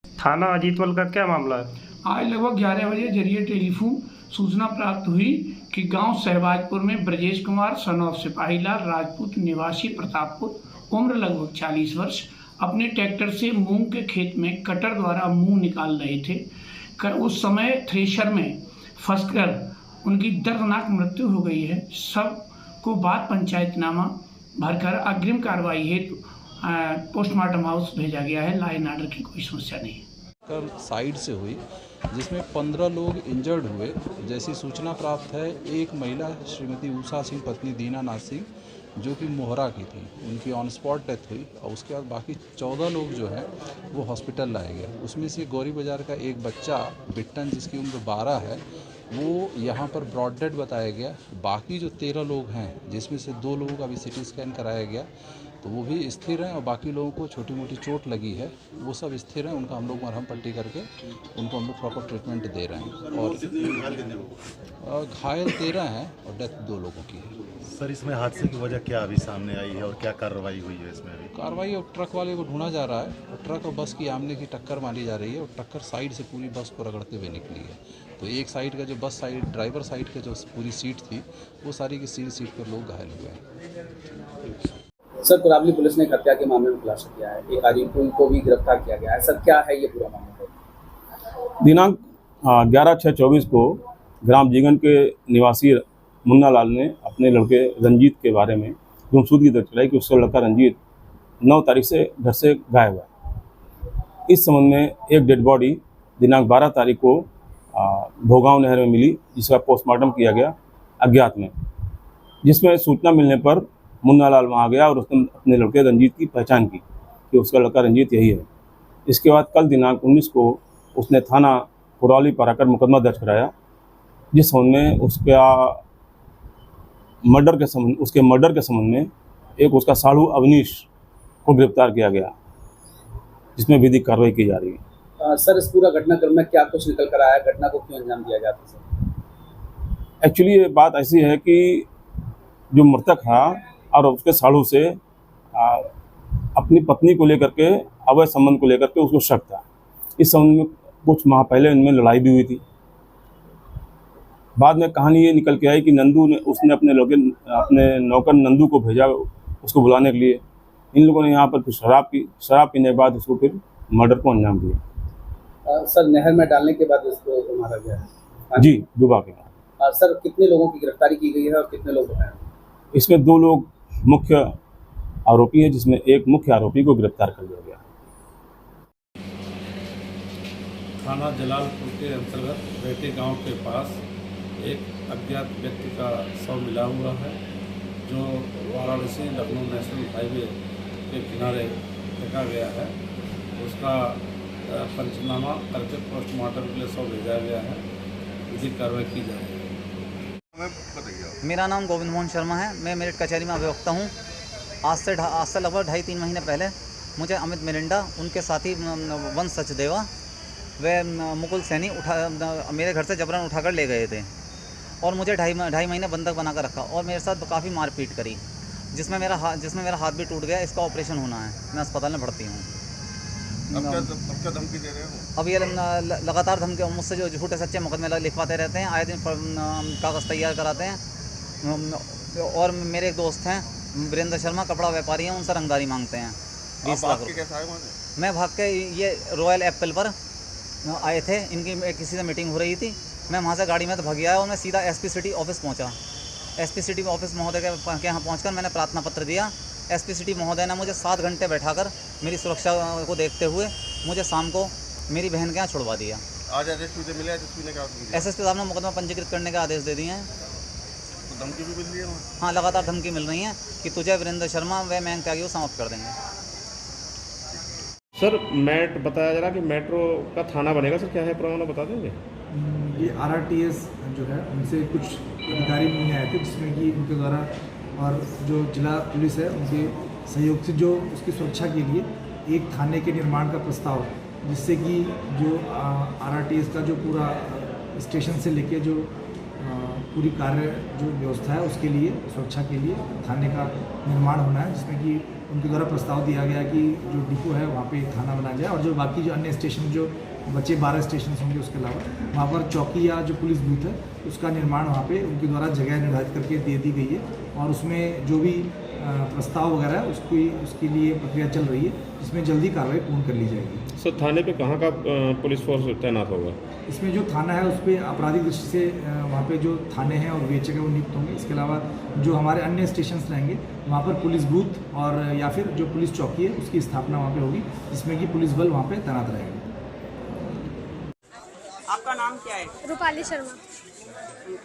थाना अजीतवल का क्या मामला है? आज लगभग 11 बजे जरिए टेलीफोन सूचना प्राप्त हुई कि गांव सहबाजपुर में ब्रजेश कुमार सन ऑफ सिपाहीलाल राजपूत निवासी प्रतापपुर, उम्र लगभग 40 वर्ष, अपने ट्रैक्टर से मूंग के खेत में कटर द्वारा मूंग निकाल रहे थे। उस समय थ्रेशर में फंसकर उनकी दर्दनाक मृत्यु हो गई है। सब को बाद पंचायतनामा भरकर अग्रिम कार्रवाई हेतु पोस्टमार्टम हाउस भेजा गया है। लॉ एंड ऑर्डर की कोई समस्या नहीं कर साइड से हुई, जिसमें 15 लोग इंजर्ड हुए। जैसी सूचना प्राप्त है, एक महिला श्रीमती उषा सिंह पत्नी दीनानाथ सिंह जो कि मोहरा की थी, उनकी ऑन स्पॉट डेथ हुई और उसके बाद बाकी 14 लोग जो हैं वो हॉस्पिटल लाए गए। उसमें से गौरी बाज़ार का एक बच्चा बिट्टन जिसकी उम्र 12 है वो यहाँ पर ब्रॉड डेड बताया गया। बाकी जो 13 लोग हैं जिसमें से 2 लोगों का अभी सिटी स्कैन कराया गया तो वो भी स्थिर हैं और बाकी लोगों को छोटी मोटी चोट लगी है, वो सब स्थिर हैं। उनका हम लोग मरहम पट्टी करके उनको हम लोग प्रॉपर ट्रीटमेंट दे रहे हैं। और घायल 13 हैं और डेथ 2 लोगों की है। सर, इसमें हादसे की वजह क्या अभी सामने आई है और क्या कार्रवाई हुई है इसमें? अभी कार्रवाई अब ट्रक वाले को ढूंढा जा रहा है और ट्रक और बस की आमने की टक्कर मारी जा रही है और टक्कर साइड से पूरी बस को रगड़ते हुए निकली है। तो एक साइड का जो बस साइड ड्राइवर साइड का जो पूरी सीट थी वो सारी की सीट पर लोग घायल हुए हैं। सर, कुरावली पुलिस ने हत्या के मामले में खुलासा किया है, एक आरोपी को भी गिरफ्तार किया गया है। सर, क्या है ये पूरा मामला? दिनांक 11/6/24 को ग्राम जीगन के निवासी मुन्ना लाल ने अपने लड़के रंजीत के बारे में गुमशुदगी दर्ज कराई कि उसका लड़का रंजीत 9 तारीख से घर से गायब है। इस संबंध में एक डेड बॉडी दिनांक 12 तारीख को भोगांव नहर में मिली, जिसका पोस्टमार्टम किया गया अज्ञात में, जिसमें सूचना मिलने पर मुन्ना लाल वहाँ गया और उसने अपने लड़के रंजीत की पहचान की कि उसका लड़का रंजीत यही है। इसके बाद कल दिनांक 19 को उसने थाना कुरौली पर आकर मुकदमा दर्ज कराया, जिस संबंध में उसके मर्डर के संबंध में एक उसका साढ़ू अवनीश को गिरफ्तार किया गया, जिसमें विधिक कार्रवाई की जा रही है। सर, इस पूरा घटनाक्रम में क्या कुछ निकल कर आया? घटना को क्यों अंजाम दिया जाता है सर? एक्चुअली ये बात ऐसी है कि जो मृतक था और उसके साढ़ू से अपनी पत्नी को लेकर के, अवैध संबंध को लेकर के उसको शक था। इस संबंध में कुछ माह पहले इनमें लड़ाई भी हुई थी। बाद में कहानी ये निकल के आई कि उसने अपने नौकर नंदू को भेजा उसको बुलाने के लिए। इन लोगों ने यहाँ पर फिर शराब पीने के बाद उसको फिर मर्डर को अंजाम दिया। सर, नहर में डालने के बाद उसको मारा गया है? जी, डूबा के बाद। सर, कितने लोगों की गिरफ्तारी की गई है और कितने लोग हैं? इसमें 2 लोग मुख्य आरोपी हैं, जिसमें एक मुख्य आरोपी को गिरफ्तार कर लिया गया। थाना जलालपुर के अंतर्गत बेटे गांव के पास एक अज्ञात व्यक्ति का शव मिला हुआ है, जो वाराणसी लखनऊ नेशनल हाईवे के किनारे फेंका गया है। उसका पंचनामा करके पोस्टमार्टम के लिए शव भेजा गया है। विधिक कार्रवाई की जाएगी। मेरा नाम गोविंद मोहन शर्मा है। मैं मेरिट कचहरी में अभिवक्ता हूँ। आज से लगभग 2.5-3 महीने पहले मुझे अमित मिरिंडा, उनके साथी वंश सचदेवा वे मुकुल सैनी मेरे घर से जबरन उठाकर ले गए थे और मुझे ढाई महीने बंधक बनाकर रखा और मेरे साथ काफ़ी मारपीट करी, जिसमें मेरा हाथ भी टूट गया। इसका ऑपरेशन होना है। मैं अस्पताल में भर्ती हूँ। अब क्या धमकी दे रहे हो? अब ये लगातार धमकी मुझसे जो झूठे सच्चे मुकदमे लिखवाते रहते हैं, आए दिन कागज़ तैयार कराते हैं। और मेरे एक दोस्त हैं वीरेंद्र शर्मा, कपड़ा व्यापारी हैं, उनसे रंगदारी मांगते हैं 20 लाख रुपये। मैं भाग के ये रॉयल एप्पल पर आए थे, इनकी किसी से मीटिंग हो रही थी। मैं वहाँ से गाड़ी में तो भाग गया और मैं सीधा एसपी सिटी ऑफिस पहुँचा। एसपी सिटी ऑफिस महोदय के यहाँ पहुँचकर मैंने प्रार्थना पत्र दिया। एसपी सिटी महोदय ने मुझे 7 घंटे बैठाकर मेरी सुरक्षा को देखते हुए मुझे शाम को मेरी बहन के यहाँ छुड़वा दिया। आज एसएसपी से मिले? एसएसपी ने क्या किया? एसएसपी साहब ने मुकदमा पंजीकृत करने के आदेश दे दिए हैं। तो धमकी भी मिल रही है? हाँ, लगातार धमकी मिल रही है कि तुझे वीरेंद्र शर्मा व मयंक त्यागी को समाप्त कर देंगे। सर, बताया जा रहा कि मेट्रो का थाना बनेगा। सर, क्या है प्रोग्राम बता देंगे? ये RRTS जो है उनसे कुछ अधिकारी मिलने आए थे, जिसमें कि उनके द्वारा और जो जिला पुलिस है उनके सहयोग से जो उसकी सुरक्षा के लिए एक थाने के निर्माण का प्रस्ताव, जिससे कि जो RRTS का जो पूरा स्टेशन से लेके जो पूरी कार्य जो व्यवस्था है उसके लिए सुरक्षा के लिए थाने का निर्माण होना है, जिसमें कि उनके द्वारा प्रस्ताव दिया गया कि जो डिपो है वहाँ पे थाना बनाया जाए और जो बाकी जो अन्य स्टेशन जो बचे 12 स्टेशन होंगे उसके अलावा वहाँ पर चौकी या जो पुलिस बूथ है उसका निर्माण वहाँ पे उनके द्वारा जगह निर्धारित करके दे दी गई है और उसमें जो भी प्रस्ताव वगैरह है उसके लिए प्रक्रिया चल रही है, जिसमें जल्दी कार्रवाई पूर्ण कर ली जाएगी। सर, थाने पे कहाँ का पुलिस फोर्स तैनात होगा? इसमें जो थाना है उस पर आपराधिक दृष्टि से वहाँ पे जो थाने हैं और वीएचए वो नियुक्त होंगे। इसके अलावा जो हमारे अन्य स्टेशन रहेंगे वहाँ पर पुलिस बूथ और या फिर जो पुलिस चौकी है उसकी स्थापना वहाँ पे होगी, जिसमें कि पुलिस बल वहाँ पे तैनात रहेगा। आपका नाम क्या है? रूपाली शर्मा।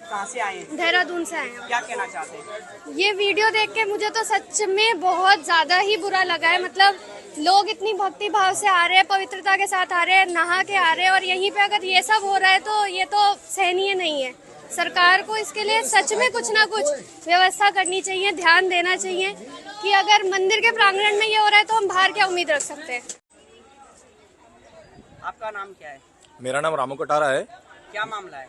कहाँ से आए हैं? देहरादून से आए हैं। क्या कहना चाहते हैं? ये वीडियो देख के मुझे तो सच में बहुत ज़्यादा ही बुरा लगा है। मतलब लोग इतनी भक्ति भाव से आ रहे हैं, पवित्रता के साथ आ रहे हैं, नहा के आ रहे हैं और यहीं पे अगर ये सब हो रहा है तो ये तो सहनीय नहीं है। सरकार को इसके लिए सच में कुछ ना कुछ व्यवस्था करनी चाहिए, ध्यान देना चाहिए कि अगर मंदिर के प्रांगण में ये हो रहा है तो हम बाहर क्या उम्मीद रख सकते हैं। आपका नाम क्या है? मेरा नाम रामू कटारा है। क्या मामला है?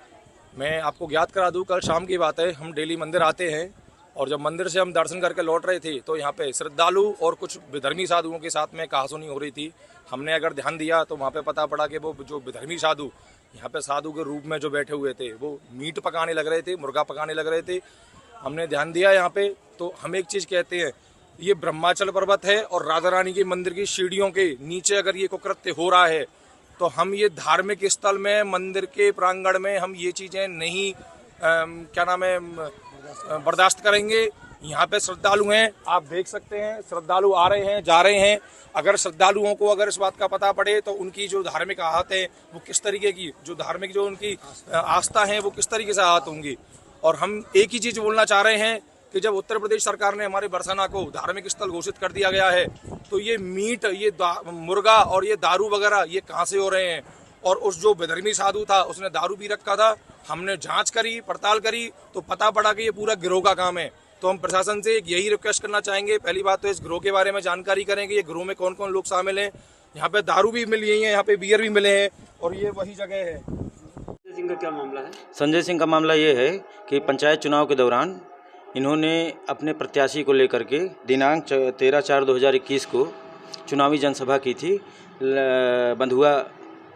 मैं आपको ज्ञात करा दूं, कल शाम की बात है। हम डेली मंदिर आते हैं और जब मंदिर से हम दर्शन करके लौट रहे थे तो यहाँ पे श्रद्धालु और कुछ विधर्मी साधुओं के साथ में कहासुनी हो रही थी। हमने अगर ध्यान दिया तो वहाँ पे पता पड़ा कि वो जो विधर्मी साधु यहाँ पे साधु के रूप में जो बैठे हुए थे वो मीट पकाने लग रहे थे, मुर्गा पकाने लग रहे थे। हमने ध्यान दिया यहाँ पे तो हम एक चीज़ कहते हैं, ये ब्रह्माचल पर्वत है और राधा रानी के मंदिर की सीढ़ियों के नीचे अगर ये कुकृत्य हो रहा है तो हम ये धार्मिक स्थल में, मंदिर के प्रांगण में हम ये चीज़ें नहीं बर्दाश्त करेंगे। यहाँ पे श्रद्धालु हैं, आप देख सकते हैं, श्रद्धालु आ रहे हैं, जा रहे हैं। अगर श्रद्धालुओं को अगर इस बात का पता पड़े तो उनकी जो धार्मिक आहत है वो किस तरीके की, जो धार्मिक जो उनकी आस्था है वो किस तरीके से आहत होंगी। और हम एक ही चीज़ बोलना चाह रहे हैं कि जब उत्तर प्रदेश सरकार ने हमारे बरसाना को धार्मिक स्थल घोषित कर दिया गया है तो ये मीट, ये मुर्गा और ये दारू वगैरह ये कहाँ से हो रहे हैं। और उस जो विधर्मी साधु था उसने दारू पी रखा था। हमने जांच करी, पड़ताल करी तो पता पड़ा कि ये पूरा गिरोह का काम है। तो हम प्रशासन से यही रिक्वेस्ट करना चाहेंगे, पहली बात तो इस गिरोह के बारे में जानकारी करेंगे, ये गिरोह में कौन कौन लोग शामिल हैं। यहाँ पे दारू भी मिली है, यहाँ पे बियर भी मिले हैं और ये वही जगह है। संजय सिंह का क्या मामला है? संजय सिंह का मामला ये है कि पंचायत चुनाव के दौरान इन्होंने अपने प्रत्याशी को लेकर के दिनांक 13/4/2021 को चुनावी जनसभा की थी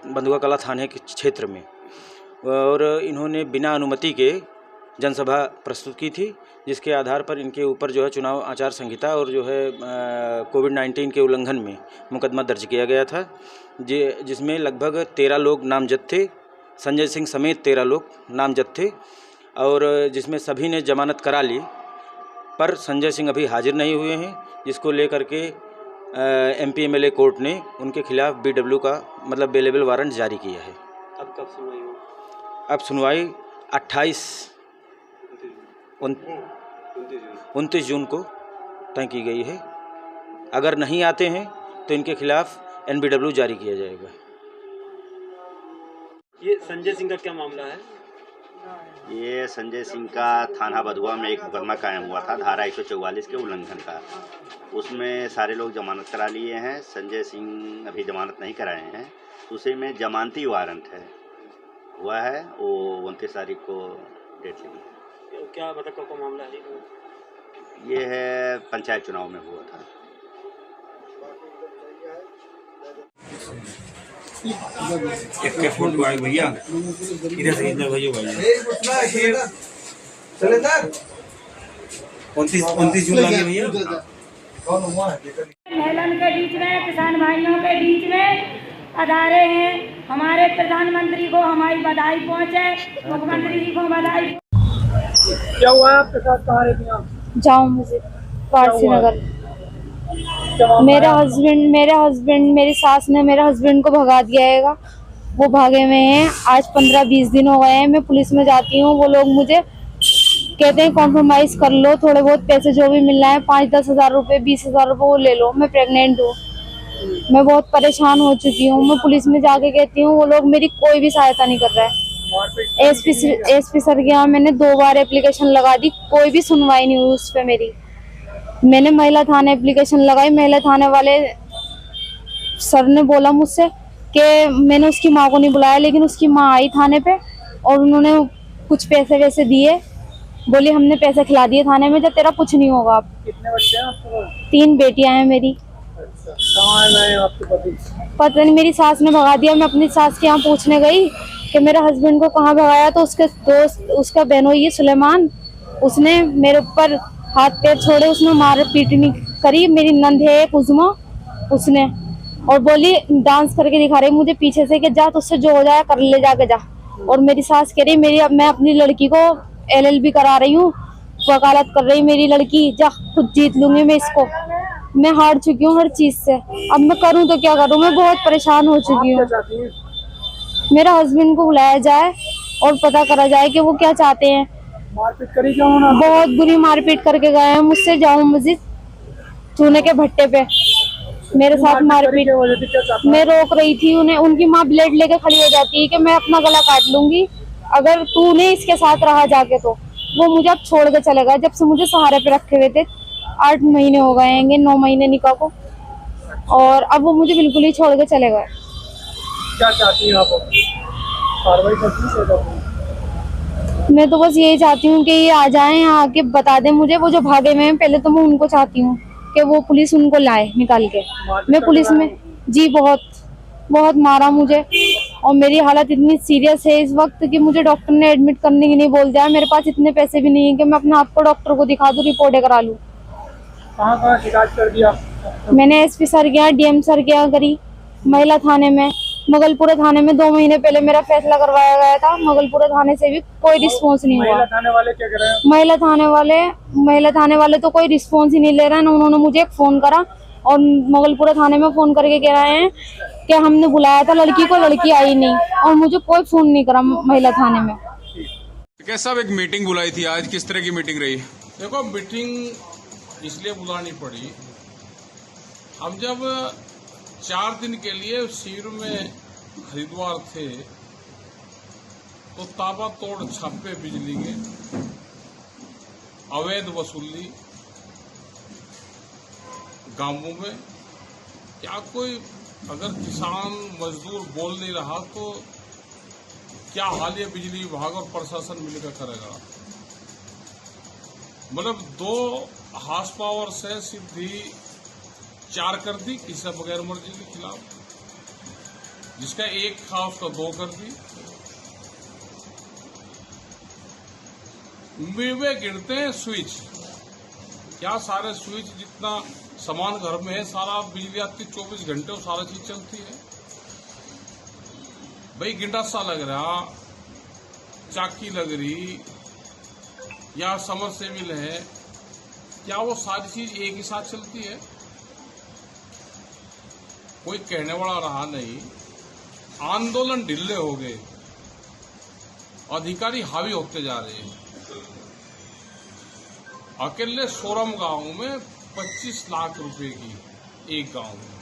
बंधुआ कला थाने के क्षेत्र में, और इन्होंने बिना अनुमति के जनसभा प्रस्तुत की थी, जिसके आधार पर इनके ऊपर जो है चुनाव आचार संहिता और जो है कोविड-19 के उल्लंघन में मुकदमा दर्ज किया गया था, जिसमें लगभग 13 लोग नामजद थे, संजय सिंह समेत 13 लोग नामजद थे, और जिसमें सभी ने जमानत करा ली, पर संजय सिंह अभी हाजिर नहीं हुए हैं, जिसको लेकर के MP MLA कोर्ट ने उनके खिलाफ BW का मतलब बेलेबल वारंट जारी किया है। अब कब सुनवाई होगी? अब सुनवाई 29 जून को तय की गई है। अगर नहीं आते हैं तो इनके खिलाफ NBW जारी किया जाएगा। ये संजय सिंह का क्या मामला है? ये संजय सिंह का थाना बधुआ में एक मुकदमा कायम हुआ था धारा 144 के उल्लंघन का। उसमें सारे लोग जमानत करा लिए हैं, संजय सिंह अभी जमानत नहीं कराए हैं। उसी में जमानती वारंट है हुआ है, वो 29 तारीख को डेट लगी। क्या मतलब कब का मामला है? ये है पंचायत चुनाव में हुआ था। एक फोटो आए भैया, इधर से इधर भैया चले सर 29 जून लगे भैया। मेलन के बीच में, किसान भाइयों के बीच में अदारे हैं। हमारे प्रधानमंत्री को हमारी बधाई पहुंचे, मुख्यमंत्री जी को बधाई। क्या हुआ आपके साथ? कहाँ रहती हैं आप? जाऊँ मुझे पारसी नगर। मेरे हस्बैंड मेरी सास ने मेरे हस्बैंड को भगा दिया है। वो भागे हुए हैं, आज 15-20 दिन हो गए हैं। मैं पुलिस में जाती हूँ, वो लोग मुझे कहते हैं कॉम्प्रोमाइज़ कर लो, थोड़े बहुत पैसे जो भी मिल रहा है 5-10 हज़ार रुपये 20 हज़ार रुपये वो ले लो। मैं प्रेग्नेंट हूँ, मैं बहुत परेशान हो चुकी हूँ। मैं पुलिस में जाके कहती हूँ, वो लोग मेरी कोई भी सहायता नहीं कर रहा है। एसपी सर के यहाँ मैंने 2 बार एप्लीकेशन लगा दी, कोई भी सुनवाई नहीं हुई उस पर मेरी। मैंने महिला थाने एप्लीकेशन लगाई, महिला थाने वाले सर ने बोला मुझसे कि मैंने उसकी माँ को नहीं बुलाया, लेकिन उसकी माँ आई थाने पे और उन्होंने कुछ पैसे वैसे दिए, बोली हमने पैसे खिला दिए थाने में, जब तेरा कुछ नहीं होगा। आप कितने बच्चे हैं आपके? 3 बेटियां हैं मेरी। कहाँ है आपके पति? पता नहीं, मेरी सास ने भगा दिया। मैं अपनी सास के यहाँ पूछने गई कि मेरे हस्बैंड को कहाँ भगाया, तो उसके दोस्त, उसका बहनोई सुलेमान, उसने मेरे ऊपर हाथ पैर छोड़े, उसने मार पीटनी करी। मेरी नंद है एक उज़मा, उसने, और बोली डांस करके दिखा रही मुझे पीछे से कि जा तुझसे जो हो जाए कर ले जाके जा। और मेरी सास कह रही मैं अपनी लड़की को LLB करा रही हूँ, वकालत कर रही मेरी लड़की, जा खुद जीत लूंगी मैं इसको। मैं हार चुकी हूँ हर चीज से, अब मैं करूँ तो क्या करूँ। मैं बहुत परेशान हो चुकी हूँ। मेरा हस्बैंड को बुलाया जाए और पता करा जाए कि वो क्या चाहते हैं। मारपीट करी क्या उन्होंने? बहुत बुरी मारपीट करके गए हैं मुझसे जाऊँ मस्जिद चूने के भट्टे पे। मेरे साथ मारपीट, मैं रोक रही थी उन्हें। उनकी माँ ब्लेड लेके खड़ी हो जाती है कि मैं अपना गला काट लूंगी अगर तूने इसके साथ रहा जाके। तो वो मुझे अब छोड़ के चले गए, जब से मुझे सहारे पे रखे हुए थे। 8 महीने हो गए हैं, 9 महीने निकाह को, और अब वो मुझे बिल्कुल ही छोड़ के चले गए। क्या चाहती हैं आप? कार्रवाई करती हैं? मैं तो बस यही चाहती हूँ कि ये आ जाएं, यहाँ आके बता दें मुझे। वो जो भागे हुए हैं, पहले तो मैं उनको चाहती हूँ कि वो पुलिस उनको लाए निकाल के। मैं पुलिस में जी बहुत मारा मुझे, और मेरी हालत इतनी सीरियस है इस वक्त कि मुझे डॉक्टर ने एडमिट करने की नहीं बोल दिया। मेरे पास इतने पैसे भी नहीं है कि मैं अपने आप को डॉक्टर को दिखा दूँ, रिपोर्टें करा लूँ। कहाँ शिकायत कर दिया? मैंने SP सर के यहाँ, DM सर के यहाँ करी, महिला थाने में, मगलपुरा थाने में 2 महीने पहले मेरा फैसला करवाया गया था। मगलपुरा थाने से भी कोई रिस्पॉन्स नहीं हुआ। महिला थाने वाले क्या कर रहे हैं? महिला थाने वाले तो कोई रिस्पॉन्स ही नहीं ले रहे हैं। उन्होंने मुझे एक फ़ोन करा और मगलपुरा थाने में फ़ोन करके कह रहे हैं कि हमने बुलाया था लड़की को, लड़की आई नहीं, और मुझे कोई फ़ोन नहीं करा महिला थाने में। कैसा एक मीटिंग बुलाई थी आज, किस तरह की मीटिंग रही? देखो, मीटिंग इसलिए बुलानी पड़ी, हम जब 4 दिन के लिए शिविर में हरिद्वार थे तो ताबड़तोड़ छापे बिजली के, अवैध वसूली गांवों में। क्या कोई अगर किसान मजदूर बोल नहीं रहा तो क्या हाल ये बिजली विभाग और प्रशासन मिलकर करेगा? मतलब 2 हार्स पावर से सीधी 4 कर दी किसी बगैर मर्जी के खिलाफ, जिसका 1 था उसका 2 कर दी। वे गिरते हैं स्विच, क्या सारे स्विच जितना सामान घर में है सारा बिजली आती 24 घंटे और सारा चीज चलती है। भाई गिंडासा लग रहा, चाकी लग रही या समरसेबिल है, क्या वो सारी चीज एक ही साथ चलती है? कोई कहने वाला रहा नहीं। आंदोलन ढिल्ले हो गए, अधिकारी हावी होते जा रहे हैं। अकेले सोरम गांव में 25 लाख रुपए की एक गांव में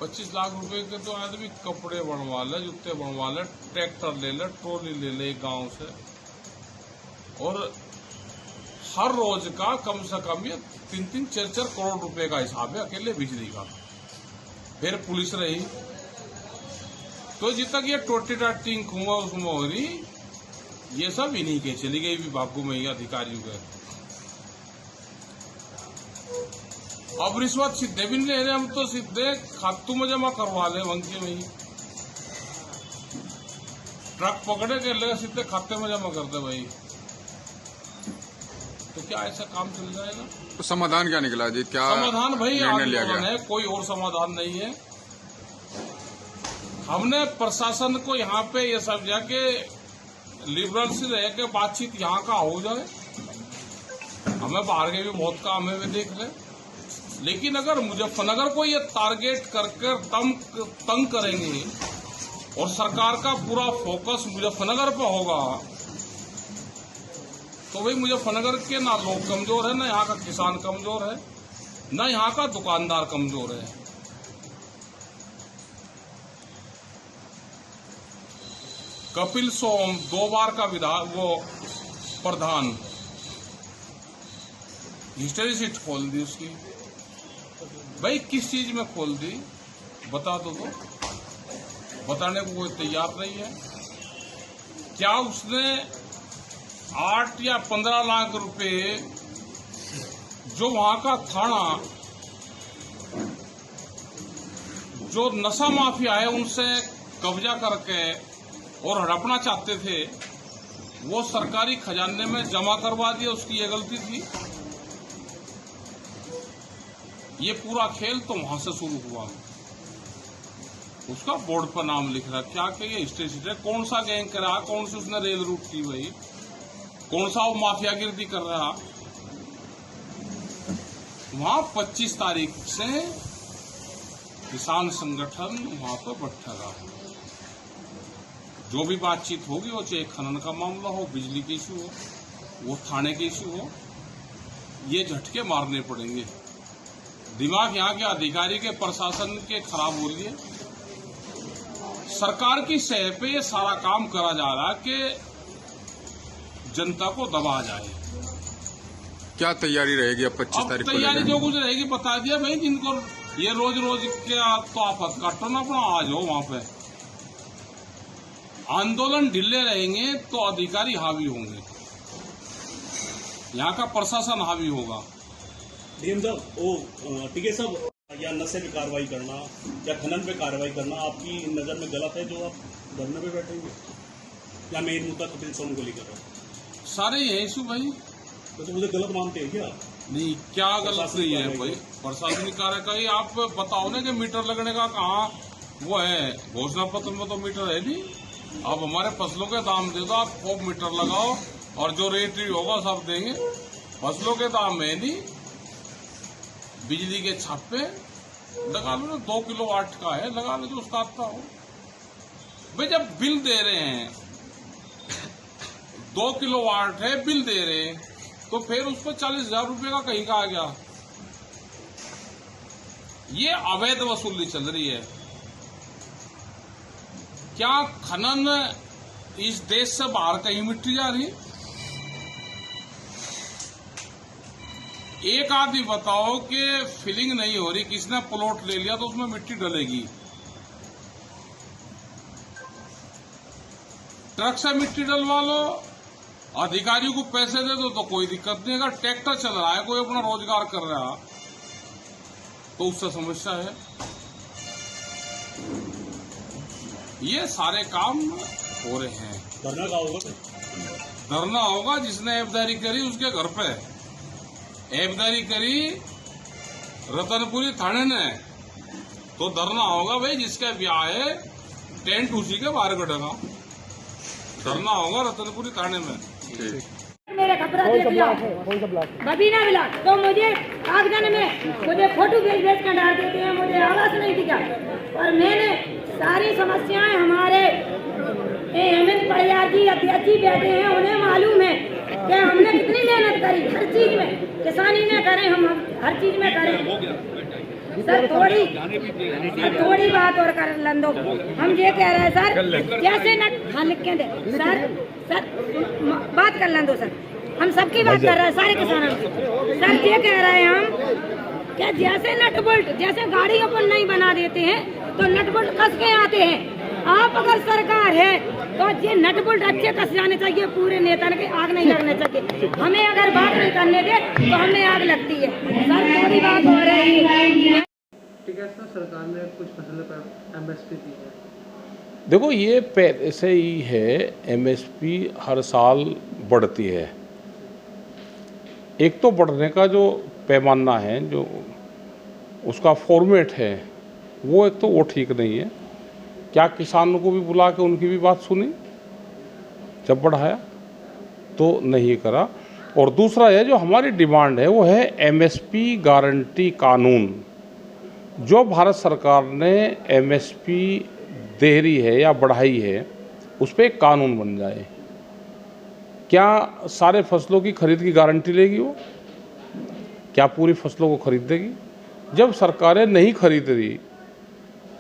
25 लाख रुपए के तो आदमी कपड़े बनवा ले, जूते बनवा ले, ट्रैक्टर ले ले, ट्रॉली ले ले एक गांव से, और हर रोज का कम से कम ये 3-3, 4-4 करोड़ रुपए का हिसाब है अकेले बिजली का। फिर पुलिस रही, तो जितना ये टोटी टाटी खुआ उसमें हो रही, ये सब इन्हीं के चली गई विभागों में, अधिकारियों के। अब रिश्वत सीधे भी नहीं ले रहे हम, तो सीधे खातू में जमा करवा ले वंकी में ही, ट्रक पकड़े के ले सीधे खाते में जमा कर दे भाई। तो क्या ऐसा काम चल जाएगा? तो समाधान क्या निकला जी? क्या समाधान भाई आंदोलन है, कोई और समाधान नहीं है। हमने प्रशासन को यहाँ पे ये समझा कि लिबरल से रह के बातचीत यहाँ का हो जाए, हमें बाहर के भी बहुत काम है वे देख ले, लेकिन अगर मुजफ्फरनगर को ये टारगेट करके तंग करेंगे और सरकार का पूरा फोकस मुजफ्फरनगर पर होगा, तो भाई मुजफ्फरनगर के ना लोग कमजोर है, ना यहाँ का किसान कमजोर है, ना यहाँ का दुकानदार कमजोर है। कपिल सोम 2 बार का प्रधान, हिस्ट्री सीट खोल दी उसकी। भाई किस चीज में खोल दी बता दो, तो बताने को कोई तैयार नहीं है। क्या उसने 8 या 15 लाख रुपए जो वहां का थाना, जो नशा माफिया है उनसे कब्जा करके और हड़पना चाहते थे, वो सरकारी खजाने में जमा करवा दिया, उसकी ये गलती थी। ये पूरा खेल तो वहां से शुरू हुआ, उसका बोर्ड पर नाम लिख रहा, क्या कि ये स्टेशन है, कौन सा गैंग कर रहा, कौन सी उसने रेल रूट की भाई, कौन सा वो माफियागिरी कर रहा। वहां 25 तारीख से किसान संगठन वहां पर बैठेगा, जो भी बातचीत होगी वो चाहे खनन का मामला हो, बिजली के इशू हो, वो थाने के इशू हो, ये झटके मारने पड़ेंगे। दिमाग यहाँ के अधिकारी के प्रशासन के खराब हो लिए, सरकार की सह पे ये सारा काम करा जा रहा है कि जनता को दबा जाए। क्या तैयारी रहेगी अब 25 तारीख को? तैयारी जो कुछ रहेगी बता दिया भाई, जिनको ये रोज रोज के तो आफत काटो ना अपना, आ जाओ वहां पे। आंदोलन ढिले रहेंगे तो अधिकारी हावी होंगे, यहाँ का प्रशासन हावी होगा। डीएम साहब, वो टीके साहब, या नशे पे कार्रवाई करना या खनन पे कार्रवाई करना आपकी नजर में गलत है जो आप धरने पे बैठेंगे, या मेन मुद्दा कपिल सोम को लेकर है? सारे यही इशू भाई, तो मुझे गलत मानते हैं क्या? नहीं, क्या गलत नहीं है भाई, प्रशासनिक कार्यवाही। आप बताओ ना कि मीटर लगने का कहाँ वो है, घोषणा पत्र में तो मीटर है नहीं। अब हमारे फसलों के दाम दे दो, आप खूब मीटर लगाओ और जो रेट होगा सब देंगे। फसलों के दाम है नहीं, बिजली के छापे लगा लो, 2 किलोवाट का है, लगा लो जो उसका आता हो। भाई जब बिल दे रहे हैं 2 किलोवाट है, बिल दे रहे हैं, तो फिर उस पर 40,000 रुपये का कहीं का आ गया। ये अवैध वसूली चल रही है। क्या खनन इस देश से बाहर कहीं मिट्टी जा रही है? एक आदमी बताओ कि फिलिंग नहीं हो रही, किसने प्लॉट ले लिया तो उसमें मिट्टी डलेगी, ट्रक से मिट्टी डलवा लो, अधिकारियों को पैसे दे दो तो कोई दिक्कत नहीं। अगर ट्रैक्टर चल रहा है, कोई अपना रोजगार कर रहा, तो उससे समस्या है। ये सारे काम हो रहे हैं। धरना का होगा? धरना होगा जिसने एफदारी करी उसके घर पे। एफदारी करी रतनपुरी थाने ने, तो धरना होगा भाई, जिसका ब्याह है टेंट उसी के बाहर कटेगा। धरना होगा रतनपुरी थाने में। मेरे कपड़ा देख लो, बबीना मिला तो मुझे कागजन में मुझे फोटो भेज कर डाल देते हैं, मुझे आवाज नहीं दिखा। और मैंने सारी समस्याएं हमारे हेमंत परियार जी अध्यक्ष जी बैठे हैं, उन्हें मालूम है कि हमने कितनी मेहनत करी हर चीज में, किसानी में करें, हम हर चीज में करें। सर थोड़ी बात और कर लन दो। हम ये कह रहे हैं सर, जैसे न हाँ लिख के दे सर बात कर लन दो सर, हम सबकी बात कर रहे हैं, सारे किसानों की। सर ये कह रहे हैं हम कि जैसे नट बोल्ट, जैसे गाड़ी अपन नहीं बना देते हैं तो नट बोल्ट कस के आते हैं। आप अगर सरकार है तो ये नट बोल्ट अच्छे कस जाने चाहिए, पूरे नेता के आग नहीं लगने चाहिए। हमें अगर बात नहीं करने दे तो हमें आग लगती है। सर थोड़ी बात हो रही है। ठीक है सर, सरकार ने कुछ फसलों पर एमएसपी दी है। देखो ये पहले से ही है, एमएसपी हर साल बढ़ती है। एक तो बढ़ने का जो पैमाना है, जो उसका फॉर्मेट है, वो एक तो वो ठीक नहीं है। क्या किसानों को भी बुला के उनकी भी बात सुनी जब बढ़ाया? तो नहीं करा। और दूसरा है जो हमारी डिमांड है वो है एमएसपी गारंटी कानून। जो भारत सरकार ने एमएसपी दे रही है या बढ़ाई है, उस पर एक कानून बन जाए। क्या सारे फसलों की खरीद की गारंटी लेगी वो? क्या पूरी फसलों को खरीद देगी? जब सरकारें नहीं खरीद रही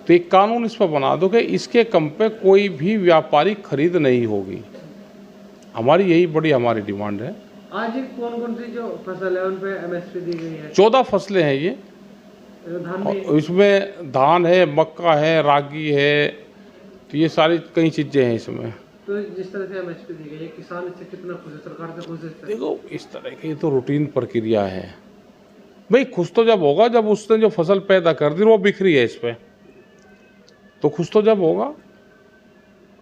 तो एक कानून इस पर बना दो कि इसके कम पे कोई भी व्यापारिक खरीद नहीं होगी। हमारी यही बड़ी हमारी डिमांड है। आज कौन कौन सी जो फसल है उन पे एमएसपी दी गई है? 14 फसलें हैं ये। इसमें धान है, मक्का है, रागी है, तो ये सारी कई चीज़ें हैं इसमें। तो जिस तरह से एमएसपी दी गई है, किसान इससे कितना खुश है? सरकार से खुश है? देखो इस तरह की तो रूटीन प्रक्रिया है भाई। खुश तो जब होगा जब उसने जो फसल पैदा कर दी वो बिक रही है इस पर, तो खुश तो जब होगा।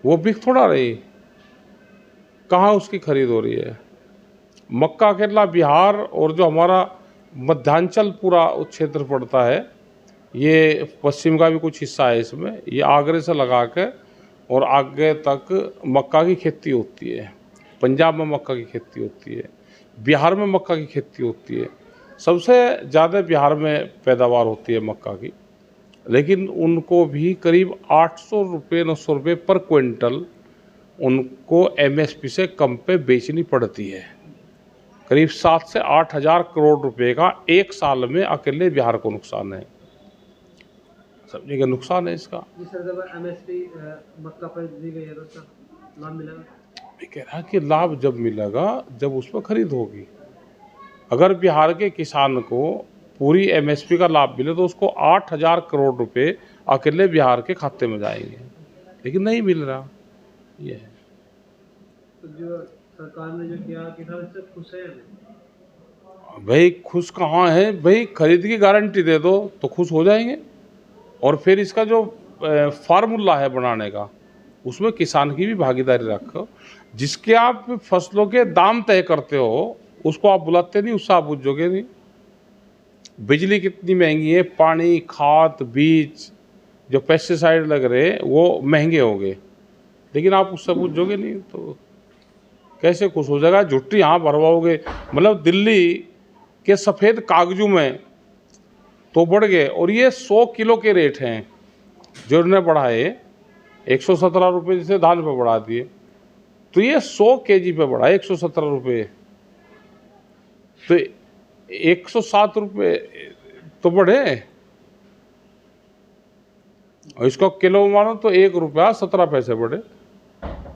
वो बिक थोड़ा रही, कहाँ उसकी खरीद हो रही है? मक्का केरला बिहार और जो हमारा मध्यांचल पूरा क्षेत्र पड़ता है, ये पश्चिम का भी कुछ हिस्सा है इसमें, ये आगरे से लगा के और आगे तक मक्का की खेती होती है। पंजाब में मक्का की खेती होती है, बिहार में मक्का की खेती होती है। सबसे ज़्यादा बिहार में पैदावार होती है मक्का की, लेकिन उनको भी करीब 800 रुपये 900 रुपये पर क्विंटल उनको एमएसपी से कम पे बेचनी पड़ती है। करीब 7 से 8 हज़ार करोड़ रुपए का एक साल में अकेले बिहार को नुकसान है। सब जगह नुकसान है इसका। जिस तरह से एमएसपी मक्का पर दी गई है तो उसका लाभ मिलेगा? मैं कह रहा कि लाभ जब मिलेगा जब उस पर खरीद होगी। अगर बिहार के किसान को पूरी एमएसपी का लाभ मिले तो उसको 8 हज़ार करोड़ रुपए अकेले बिहार के खाते में जाएंगे, लेकिन नहीं मिल रहा। ये है तो जो सरकार ने जो किया, किसान इससे खुश है? भाई खुश कहाँ है भाई? खरीद की गारंटी दे दो तो खुश हो जाएंगे। और फिर इसका जो फार्मूला है बनाने का, उसमें किसान की भी भागीदारी रखो। जिसके आप फसलों के दाम तय करते हो उसको आप बुलाते नहीं, उससे आप बुझोगे नहीं। बिजली कितनी महंगी है, पानी, खाद, बीज, जो पेस्टिसाइड लग रहे वो महंगे हो गए, लेकिन आप उससे बुझोगे नहीं तो कैसे खुश हो जाएगा? झुट्टी यहाँ भरवाओगे। मतलब दिल्ली के सफ़ेद कागजों में तो बढ़ गए, और ये 100 किलो के रेट हैं जो इन्होंने बढ़ाए। 117 रुपये जैसे धान पे बढ़ा दिए, तो ये 100 kg पे बढ़ा 117 रुपये, तो 107 रुपये तो बढ़े, और इसको किलो मानो तो 1 रुपया 17 पैसे बढ़े।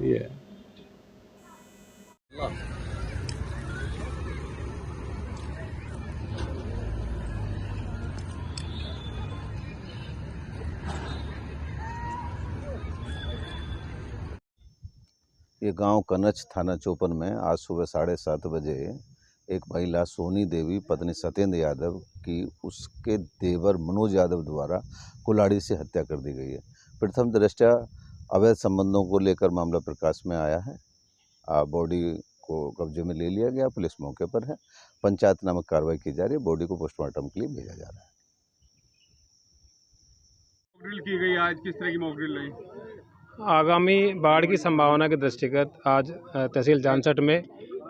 ये ये गांव कनच थाना चोपन में आज सुबह 7:30 बजे एक महिला सोनी देवी पत्नी सत्येंद्र यादव की उसके देवर मनोज यादव द्वारा कुल्हाड़ी से हत्या कर दी गई है। प्रथम दृष्टया अवैध संबंधों को लेकर मामला प्रकाश में आया है। बॉडी को कब्जे में ले लिया गया, पुलिस मौके पर है, पंचायत नामक कार्रवाई की जा रही है, बॉडी को पोस्टमार्टम के लिए भेजा जा रहा है। ड्रिल की गई आज, किस तरह की मॉक ड्रिल रही? आगामी बाढ़ की संभावना के दृष्टिगत आज तहसील जानसठ में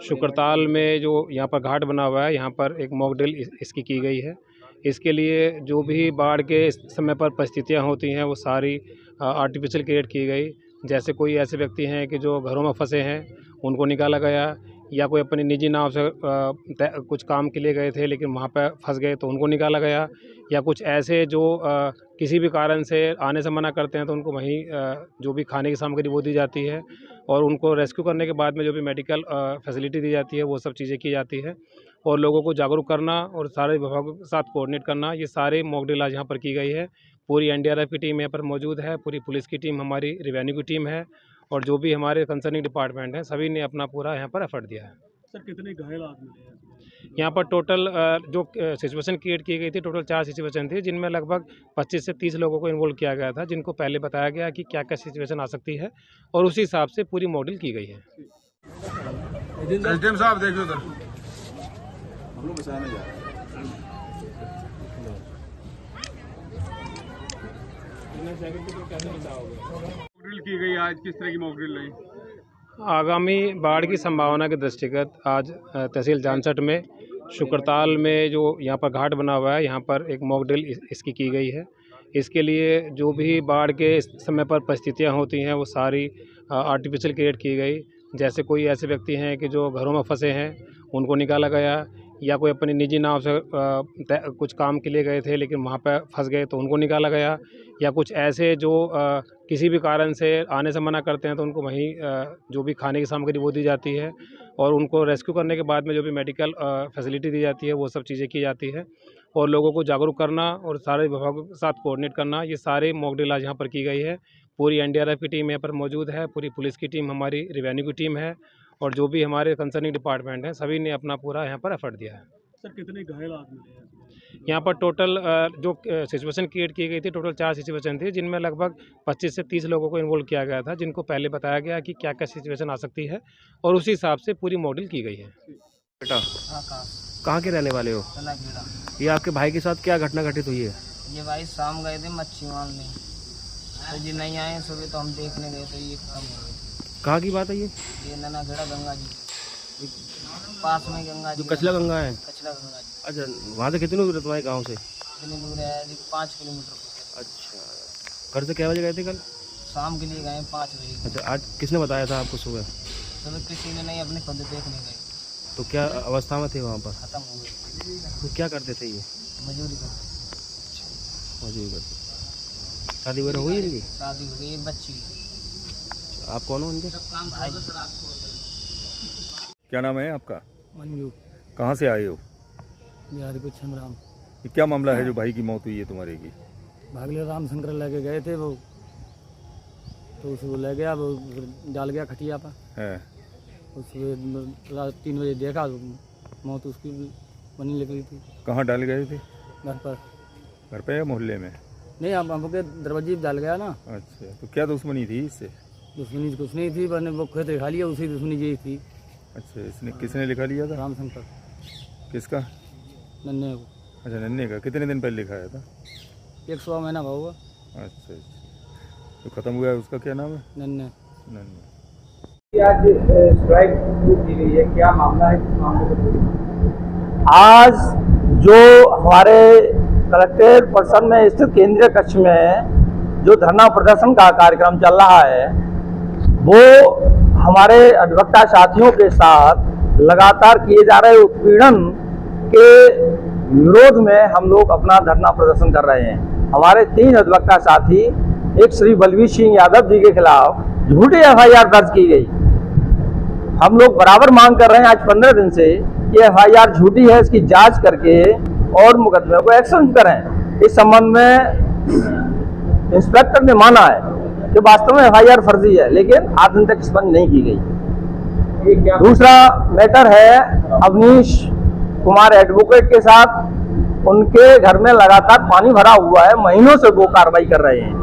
शुक्रताल में जो यहाँ पर घाट बना हुआ है, यहाँ पर एक मॉक ड्रिल इसकी की गई है। इसके लिए जो भी बाढ़ के समय पर परिस्थितियाँ होती हैं वो सारी आर्टिफिशियल क्रिएट की गई। जैसे कोई ऐसे व्यक्ति हैं कि जो घरों में फंसे हैं, उनको निकाला गया, या कोई अपनी निजी नाव से कुछ काम के लिए गए थे लेकिन वहाँ पर फंस गए तो उनको निकाला गया, या कुछ ऐसे जो किसी भी कारण से आने से मना करते हैं तो उनको वहीं जो भी खाने की सामग्री वो दी जाती है, और उनको रेस्क्यू करने के बाद में जो भी मेडिकल फैसिलिटी दी जाती है वो सब चीज़ें की जाती है। और लोगों को जागरूक करना और सारे विभागों के साथ कोऑर्डिनेट करना, ये सारे मॉक ड्रिल आज यहाँ पर की गई है। पूरी एनडीआरएफ की टीम यहाँ पर मौजूद है, पूरी पुलिस की टीम, हमारी रेवेन्यू की टीम है, और जो भी हमारे कंसर्निंग डिपार्टमेंट हैं सभी ने अपना पूरा यहाँ पर एफर्ट दिया है। सर कितने घायल आदमी हैं? यहाँ पर टोटल जो सिचुएशन क्रिएट की गई थी, टोटल 4 सिचुएशन थी, जिनमें लगभग 25 से 30 लोगों को इन्वॉल्व किया गया था, जिनको पहले बताया गया कि क्या क्या सिचुएशन आ सकती है, और उसी हिसाब से पूरी मॉडल की गई है। एसडीएम साहब देखिए उधर, हम लोग बचाने जा रहे हैं। ड्रिल की गई आज, किस तरह की मॉक ड्रिल रही? आगामी बाढ़ की संभावना के दृष्टिगत आज तहसील जानसठ में शुक्रताल में जो यहाँ पर घाट बना हुआ है, यहाँ पर एक मॉक ड्रिल इसकी की गई है। इसके लिए जो भी बाढ़ के समय पर परिस्थितियाँ होती हैं वो सारी आर्टिफिशियल क्रिएट की गई। जैसे कोई ऐसे व्यक्ति हैं कि जो घरों में फंसे हैं, उनको निकाला गया, या कोई अपनी निजी नाव से कुछ काम के लिए गए थे लेकिन वहाँ पर फंस गए तो उनको निकाला गया, या कुछ ऐसे जो किसी भी कारण से आने से मना करते हैं तो उनको वहीं जो भी खाने की सामग्री वो दी जाती है, और उनको रेस्क्यू करने के बाद में जो भी मेडिकल फैसिलिटी दी जाती है वो सब चीज़ें की जाती है। और लोगों को जागरूक करना और सारे विभागों के साथ कोऑर्डिनेट करना, ये सारे मॉक ड्रिल आज यहाँ पर की गई है। पूरी एनडीआरएफ की टीम यहाँ पर मौजूद है, पूरी पुलिस की टीम, हमारी रेवेन्यू की टीम है, और जो भी हमारे कंसर्निंग डिपार्टमेंट हैं सभी ने अपना पूरा यहाँ पर एफर्ट दिया है। सर कितने घायल आदमी हैं? यहाँ पर टोटल जो सिचुएशन क्रिएट की गई थी, टोटल 4 सिचुएशन थी, जिनमें लगभग 25 से 30 लोगों को इन्वॉल्व किया गया था, जिनको पहले बताया गया कि क्या क्या सिचुएशन आ सकती है, और उसी हिसाब से पूरी मॉडल की गई है। बेटा कहाँ के रहने वाले हो? ये आपके भाई के साथ क्या घटना घटित हुई है? ये भाई शाम गए थे मच्छी मारने, तो जी नहीं आए सुबह, तो हम देखने गए तो ये खत्म हो गए। कहाँ की बात है ये? ननाखेड़ा गंगा जी पास में, गंगा जी जो कचला गंगा है। कचला गंगा जी। अच्छा, वहाँ से कितनी दूर है तुम्हारे गाँव से? कितनी दूर है जी? 5 किलोमीटर। अच्छा, घर से क्या बजे गए थे कल? शाम के लिए गए 5 बजे। अच्छा, आज किसने बताया था आपको सुबह? सुबह किसी ने नहीं, अपने खुद देखने गए। तो क्या अवस्था में थे वहाँ पर? खत्म हो गए। तो क्या करते थे ये? मजदूरी करते। मजदूरी करते। शादी वगैरह हुई इनकी? शादी हो गई, बच्ची। आप कौन हो उनके? क्या नाम है आपका? मंजू। कहाँ से आए हो? बिहारी को छमराम। ये क्या मामला है जो भाई की मौत हुई है तुम्हारे की? भागले रामशंकर लेके गए थे वो, तो उसको ले गया, वो डाल गया खटिया पर है। उसके रात 3 बजे देखा तो मौत उसकी बनी निकली थी। कहाँ डाल गए थे? घर पर। घर पे या मोहल्ले में? नहीं, हमके दरवाजे डाल गया ना। अच्छा, तो क्या दुश्मनी थी इससे? दुश्मनी कुछ नहीं थी, मैंने वो खेत लिखा लिया, उसी दुश्मनी यही थी। अच्छा, इसने किसने लिखा लिया था? रामशंकर। किसका? नन्हे को। अच्छा, नन्हे का। कितने दिन पहले लिखाया था? 100 महीना हुआ। अच्छा, तो ख़त्म हुआ है, उसका क्या नाम है? नन्हे। नन्हे। आज स्ट्राइक की गई है, क्या मामला है? किस मामले को? आज जो हमारे कलेक्ट्रेट परिसर में स्थित केंद्रीय कक्ष में जो धरना प्रदर्शन का कार्यक्रम चल रहा है, वो हमारे अधिवक्ता साथियों के साथ लगातार किए जा रहे उत्पीड़न के विरोध में हम लोग अपना धरना प्रदर्शन कर रहे हैं। हमारे 3 अधिवक्ता साथी, एक श्री बलवीर सिंह यादव जी के खिलाफ झूठी FIR दर्ज की गई। हम लोग बराबर मांग कर रहे हैं आज 15 दिन से कि FIR झूठी है, इसकी जांच करके और मुकदमे को एक्शन करें। इस संबंध में इंस्पेक्टर ने माना है कि वास्तव में FIR फर्जी है, लेकिन आज दिन तक स्पंद नहीं की गई। दूसरा मैटर है अवनीश कुमार एडवोकेट के साथ, उनके घर में लगातार पानी भरा हुआ है, महीनों से वो कार्रवाई कर रहे हैं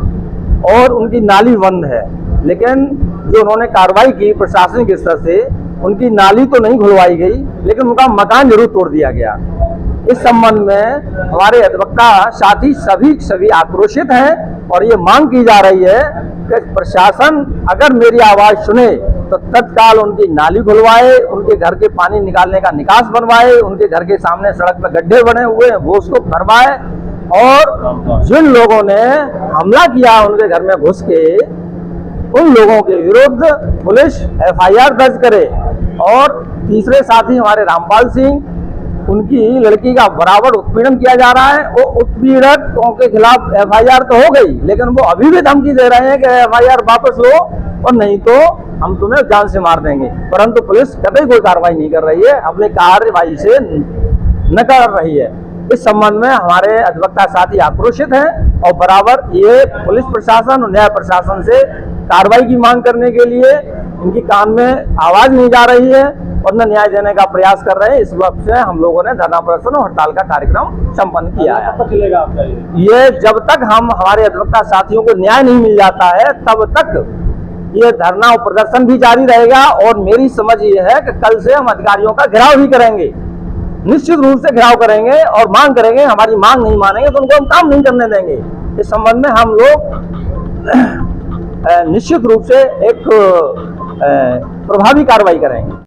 और उनकी नाली बंद है, लेकिन जो उन्होंने कार्रवाई की प्रशासनिक स्तर से, उनकी नाली तो नहीं खुलवाई गई, लेकिन उनका मकान जरूर तोड़ दिया गया। इस संबंध में हमारे अधिवक्ता साथी सभी आक्रोशित हैं और ये मांग की जा रही है कि प्रशासन अगर मेरी आवाज सुने तो तत्काल उनकी नाली खुलवाए, उनके घर के पानी निकालने का निकास बनवाए, उनके घर के सामने सड़क पर गड्ढे बने हुए हैं वो उसको भरवाए, और जिन लोगों ने हमला किया उनके घर में घुस के, उन लोगों के विरुद्ध पुलिस FIR दर्ज करे। और तीसरे साथी हमारे रामपाल सिंह, उनकी लड़की का बराबर उत्पीड़न किया जा रहा है। वो उत्पीड़कों के खिलाफ FIR तो हो गई, लेकिन वो अभी भी धमकी दे रहे हैं कि FIR वापस लो और नहीं तो हम तुम्हें जान से मार देंगे, परंतु पुलिस कभी कोई कार्रवाई नहीं कर रही है, अपनी कार्यवाही से न कर रही है। इस संबंध में हमारे अधिवक्ता साथी आक्रोशित हैं और बराबर ये पुलिस प्रशासन और न्याय प्रशासन से कार्रवाई की मांग करने के लिए इनकी कान में आवाज नहीं जा रही है और न न्याय देने का प्रयास कर रहे हैं। इस वक्त से हम लोगों ने धरना प्रदर्शन और हड़ताल का कार्यक्रम संपन्न किया है। ये जब तक हम हमारे अधिवक्ता साथियों को न्याय नहीं मिल जाता है तब तक ये धरना और प्रदर्शन भी जारी रहेगा। और मेरी समझ ये है कि कल से हम अधिकारियों का घेराव भी करेंगे, निश्चित रूप से घेराव करेंगे और मांग करेंगे। हमारी मांग नहीं मानेंगे तो उनको हम काम नहीं करने देंगे। इस संबंध में हम लोग निश्चित रूप से एक प्रभावी कार्रवाई करेंगे।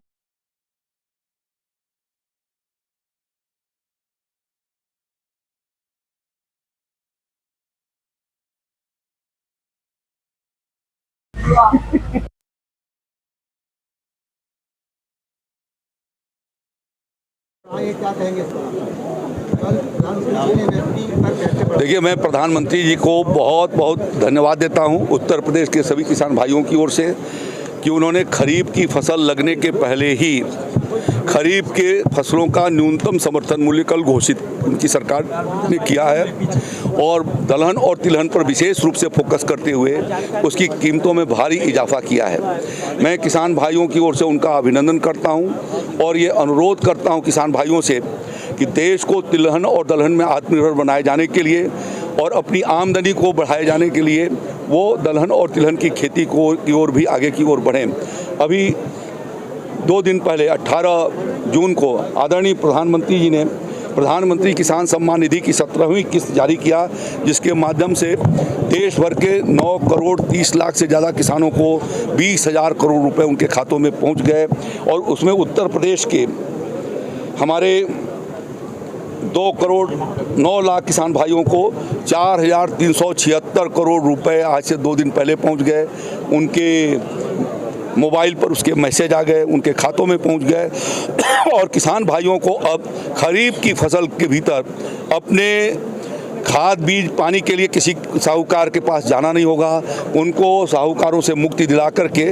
देखिए, मैं प्रधानमंत्री जी को बहुत बहुत धन्यवाद देता हूं उत्तर प्रदेश के सभी किसान भाइयों की ओर से कि उन्होंने खरीफ की फसल लगने के पहले ही खरीफ के फसलों का न्यूनतम समर्थन मूल्य कल घोषित उनकी सरकार ने किया है और दलहन और तिलहन पर विशेष रूप से फोकस करते हुए उसकी कीमतों में भारी इजाफा किया है। मैं किसान भाइयों की ओर से उनका अभिनंदन करता हूं और ये अनुरोध करता हूं किसान भाइयों से कि देश को तिलहन और दलहन में आत्मनिर्भर बनाए जाने के लिए और अपनी आमदनी को बढ़ाए जाने के लिए वो दलहन और तिलहन की खेती की ओर भी आगे की ओर बढ़ें। अभी 2 दिन पहले 18 जून को आदरणीय प्रधानमंत्री जी ने प्रधानमंत्री किसान सम्मान निधि की 17वीं किस्त जारी किया, जिसके माध्यम से देश भर के 9 करोड़ 30 लाख से ज़्यादा किसानों को 20,000 करोड़ रुपए उनके खातों में पहुंच गए और उसमें उत्तर प्रदेश के हमारे 2 करोड़ 9 लाख किसान भाइयों को 4,376 करोड़ रुपए आज से 2 दिन पहले पहुंच गए। उनके मोबाइल पर उसके मैसेज आ गए, उनके खातों में पहुंच गए और किसान भाइयों को अब खरीफ की फसल के भीतर अपने खाद बीज पानी के लिए किसी साहूकार के पास जाना नहीं होगा। उनको साहूकारों से मुक्ति दिला करके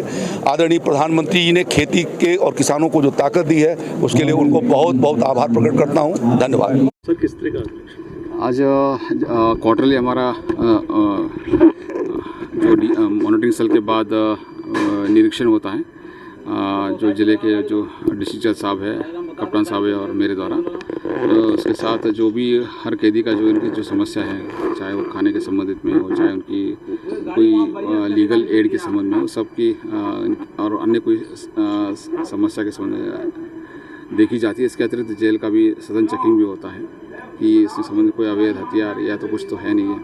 आदरणीय प्रधानमंत्री जी ने खेती के और किसानों को जो ताकत दी है उसके लिए उनको बहुत बहुत आभार प्रकट करता हूँ। धन्यवाद। सर, किस तरह का आज क्वार्टरली हमारा जो मॉनिटरिंग सेल के बाद निरीक्षण होता है, जो ज़िले के जो डिस्ट्रिक्ट जज साहब है, कप्तान साहब है और मेरे द्वारा, तो उसके साथ जो भी हर कैदी का जो इनकी जो समस्या है, चाहे वो खाने के संबंधित में हो, चाहे उनकी कोई लीगल एड के संबंध में हो, सबकी और अन्य कोई समस्या के संबंध में देखी जाती है। इसके अतिरिक्त जेल का भी सघन चेकिंग भी होता है कि इसके संबंध में कोई अवैध हथियार या तो कुछ तो है नहीं है,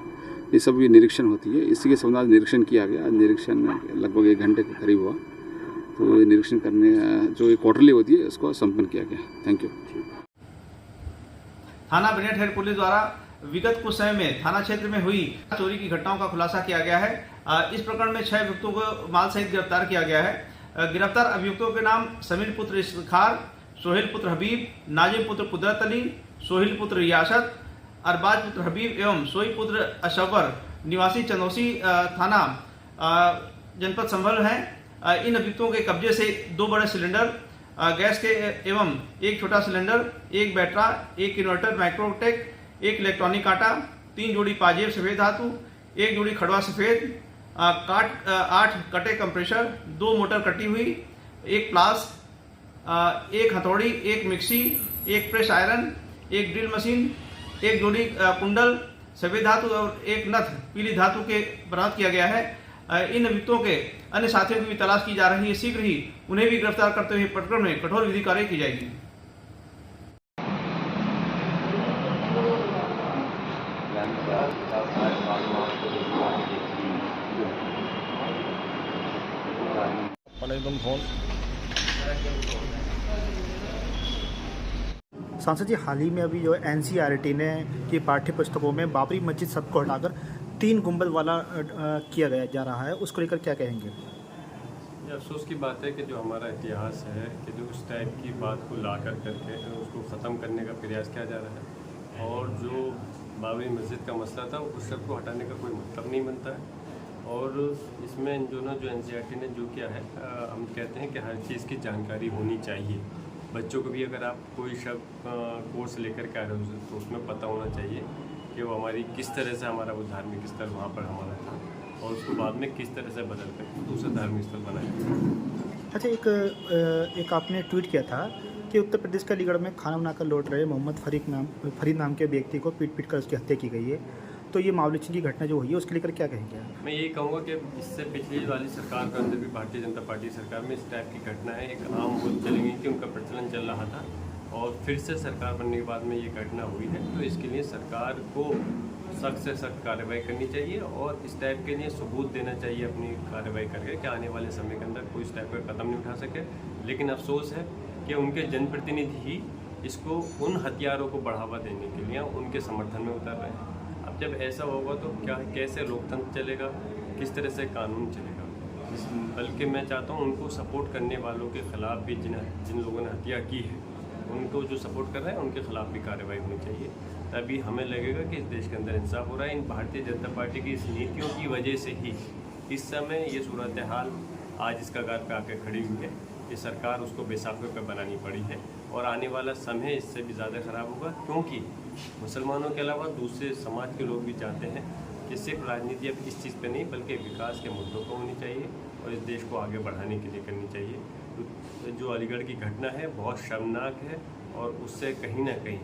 ये सब भी निरीक्षण होती है। इसी के संबंध में निरीक्षण किया गया। निरीक्षण लगभग 1 घंटे के करीब हुआ, तो निरीक्षण करने जो क्वार्टरली होती है इसको संपन्न किया गया। Thank you. थाना बिनेट हेड पुलिस द्वारा विगत कुछ समय में थाना क्षेत्र में हुई चोरी की घटनाओं का खुलासा किया गया है। इस प्रकरण में 6 व्यक्तियों को माल सहित गिरफ्तार किया गया है। गिरफ्तार अभियुक्तों के नाम समीर पुत्र इफ्तिखार, सोहेल पुत्र हबीब, नाजिम पुत्र कुदरत अली, सोहेल पुत्र रियासत, अरबाज पुत्र हबीब एवं सोई पुत्र अशवर निवासी चंदौसी थाना जनपद संभल हैं। इन अभियुक्तों के कब्जे से 2 बड़े सिलेंडर गैस के एवं 1 छोटा सिलेंडर, 1 बैटरा, 1 इन्वर्टर माइक्रोटेक, 1 इलेक्ट्रॉनिक कांटा, 3 जोड़ी पाजेब सफ़ेद धातु, 1 जोड़ी खड़वा सफ़ेद, 8 कटे कंप्रेशर, 2 मोटर कटी हुई, 1 प्लास, 1 हथौड़ी, 1 mixie, 1 press iron, 1 drill machine, 1 जोड़ी कुंडल सफ़ेद धातु और 1 नथ पीली धातु के बरामद किया गया है। इन अभियुक्तों के अन्य साथियों की भी तलाश की जा रही है। शीघ्र ही उन्हें भी गिरफ्तार करते हुए प्रकरण में कठोर विधि कार्रवाई की जाएगी। सांसद जी, हाल ही में अभी जो एनसीईआरटी ने की पाठ्य पुस्तकों में बाबरी मस्जिद शब्द को हटाकर 3 गुंबद वाला किया गया जा रहा है, उसको लेकर क्या कहेंगे? ये अफसोस की बात है कि जो हमारा इतिहास है कि जो उस टाइप की बात को ला करके उसको ख़त्म करने का प्रयास किया जा रहा है और जो बाबरी मस्जिद का मसला था उस सब को हटाने का कोई मतलब नहीं बनता है। और इसमें जो एनसीईआरटी ने जो किया है, हम कहते हैं कि हर चीज़ की जानकारी होनी चाहिए। बच्चों को भी अगर आप कोई कोर्स लेकर के आ रहे हो तो उसमें पता होना चाहिए कि वो हमारी किस तरह से हमारा वो धार्मिक स्थल वहाँ पर हमारा था और उसको बाद में किस तरह से बदल कर दूसरा धार्मिक स्थल बनाया। अच्छा, एक आपने ट्वीट किया था कि उत्तर प्रदेश के अलीगढ़ में खाना बनाकर लौट रहे मोहम्मद फरीद नाम के व्यक्ति को पीट कर उसकी हत्या की गई है, तो ये मामले की घटना जो हुई है उसके लेकर क्या कहेंगे? मैं यही कहूँगा कि इससे पिछली वाली सरकार के अंदर भी भारतीय जनता पार्टी सरकार में इस टाइप की घटना है एक आम बोल चली गई थी, उनका प्रचलन चल रहा था और फिर से सरकार बनने के बाद में ये घटना हुई है। तो इसके लिए सरकार को सख्त से सख्त कार्रवाई करनी चाहिए और इस टाइप के लिए सबूत देना चाहिए अपनी कार्रवाई करके कि आने वाले समय के अंदर कोई इस टाइप का कदम नहीं उठा सके। लेकिन अफसोस है कि उनके जनप्रतिनिधि ही इसको उन हथियारों को बढ़ावा देने के लिए उनके समर्थन में उतर रहे हैं। अब जब ऐसा होगा तो कैसे लोकतंत्र चलेगा, किस तरह से कानून चलेगा? बल्कि मैं चाहता हूँ उनको सपोर्ट करने वालों के खिलाफ भी जिन लोगों ने हत्या की है उनको जो सपोर्ट कर रहे हैं उनके खिलाफ भी कार्रवाई होनी चाहिए, तभी हमें लगेगा कि इस देश के अंदर इंसाफ हो रहा है। इन भारतीय जनता पार्टी की इस नीतियों की वजह से ही इस समय ये सूरत हाल आज इस कगार पे आकर खड़ी हुई है। ये सरकार उसको बेसाख्ता पे बनानी पड़ी है और आने वाला समय इससे भी ज़्यादा ख़राब होगा, क्योंकि मुसलमानों के अलावा दूसरे समाज के लोग भी चाहते हैं कि सिर्फ राजनीति अब इस चीज़ पे नहीं बल्कि विकास के मुद्दों पर होनी चाहिए और इस देश को आगे बढ़ाने के लिए करनी चाहिए। तो जो अलीगढ़ की घटना है बहुत शर्मनाक है और उससे कहीं ना कहीं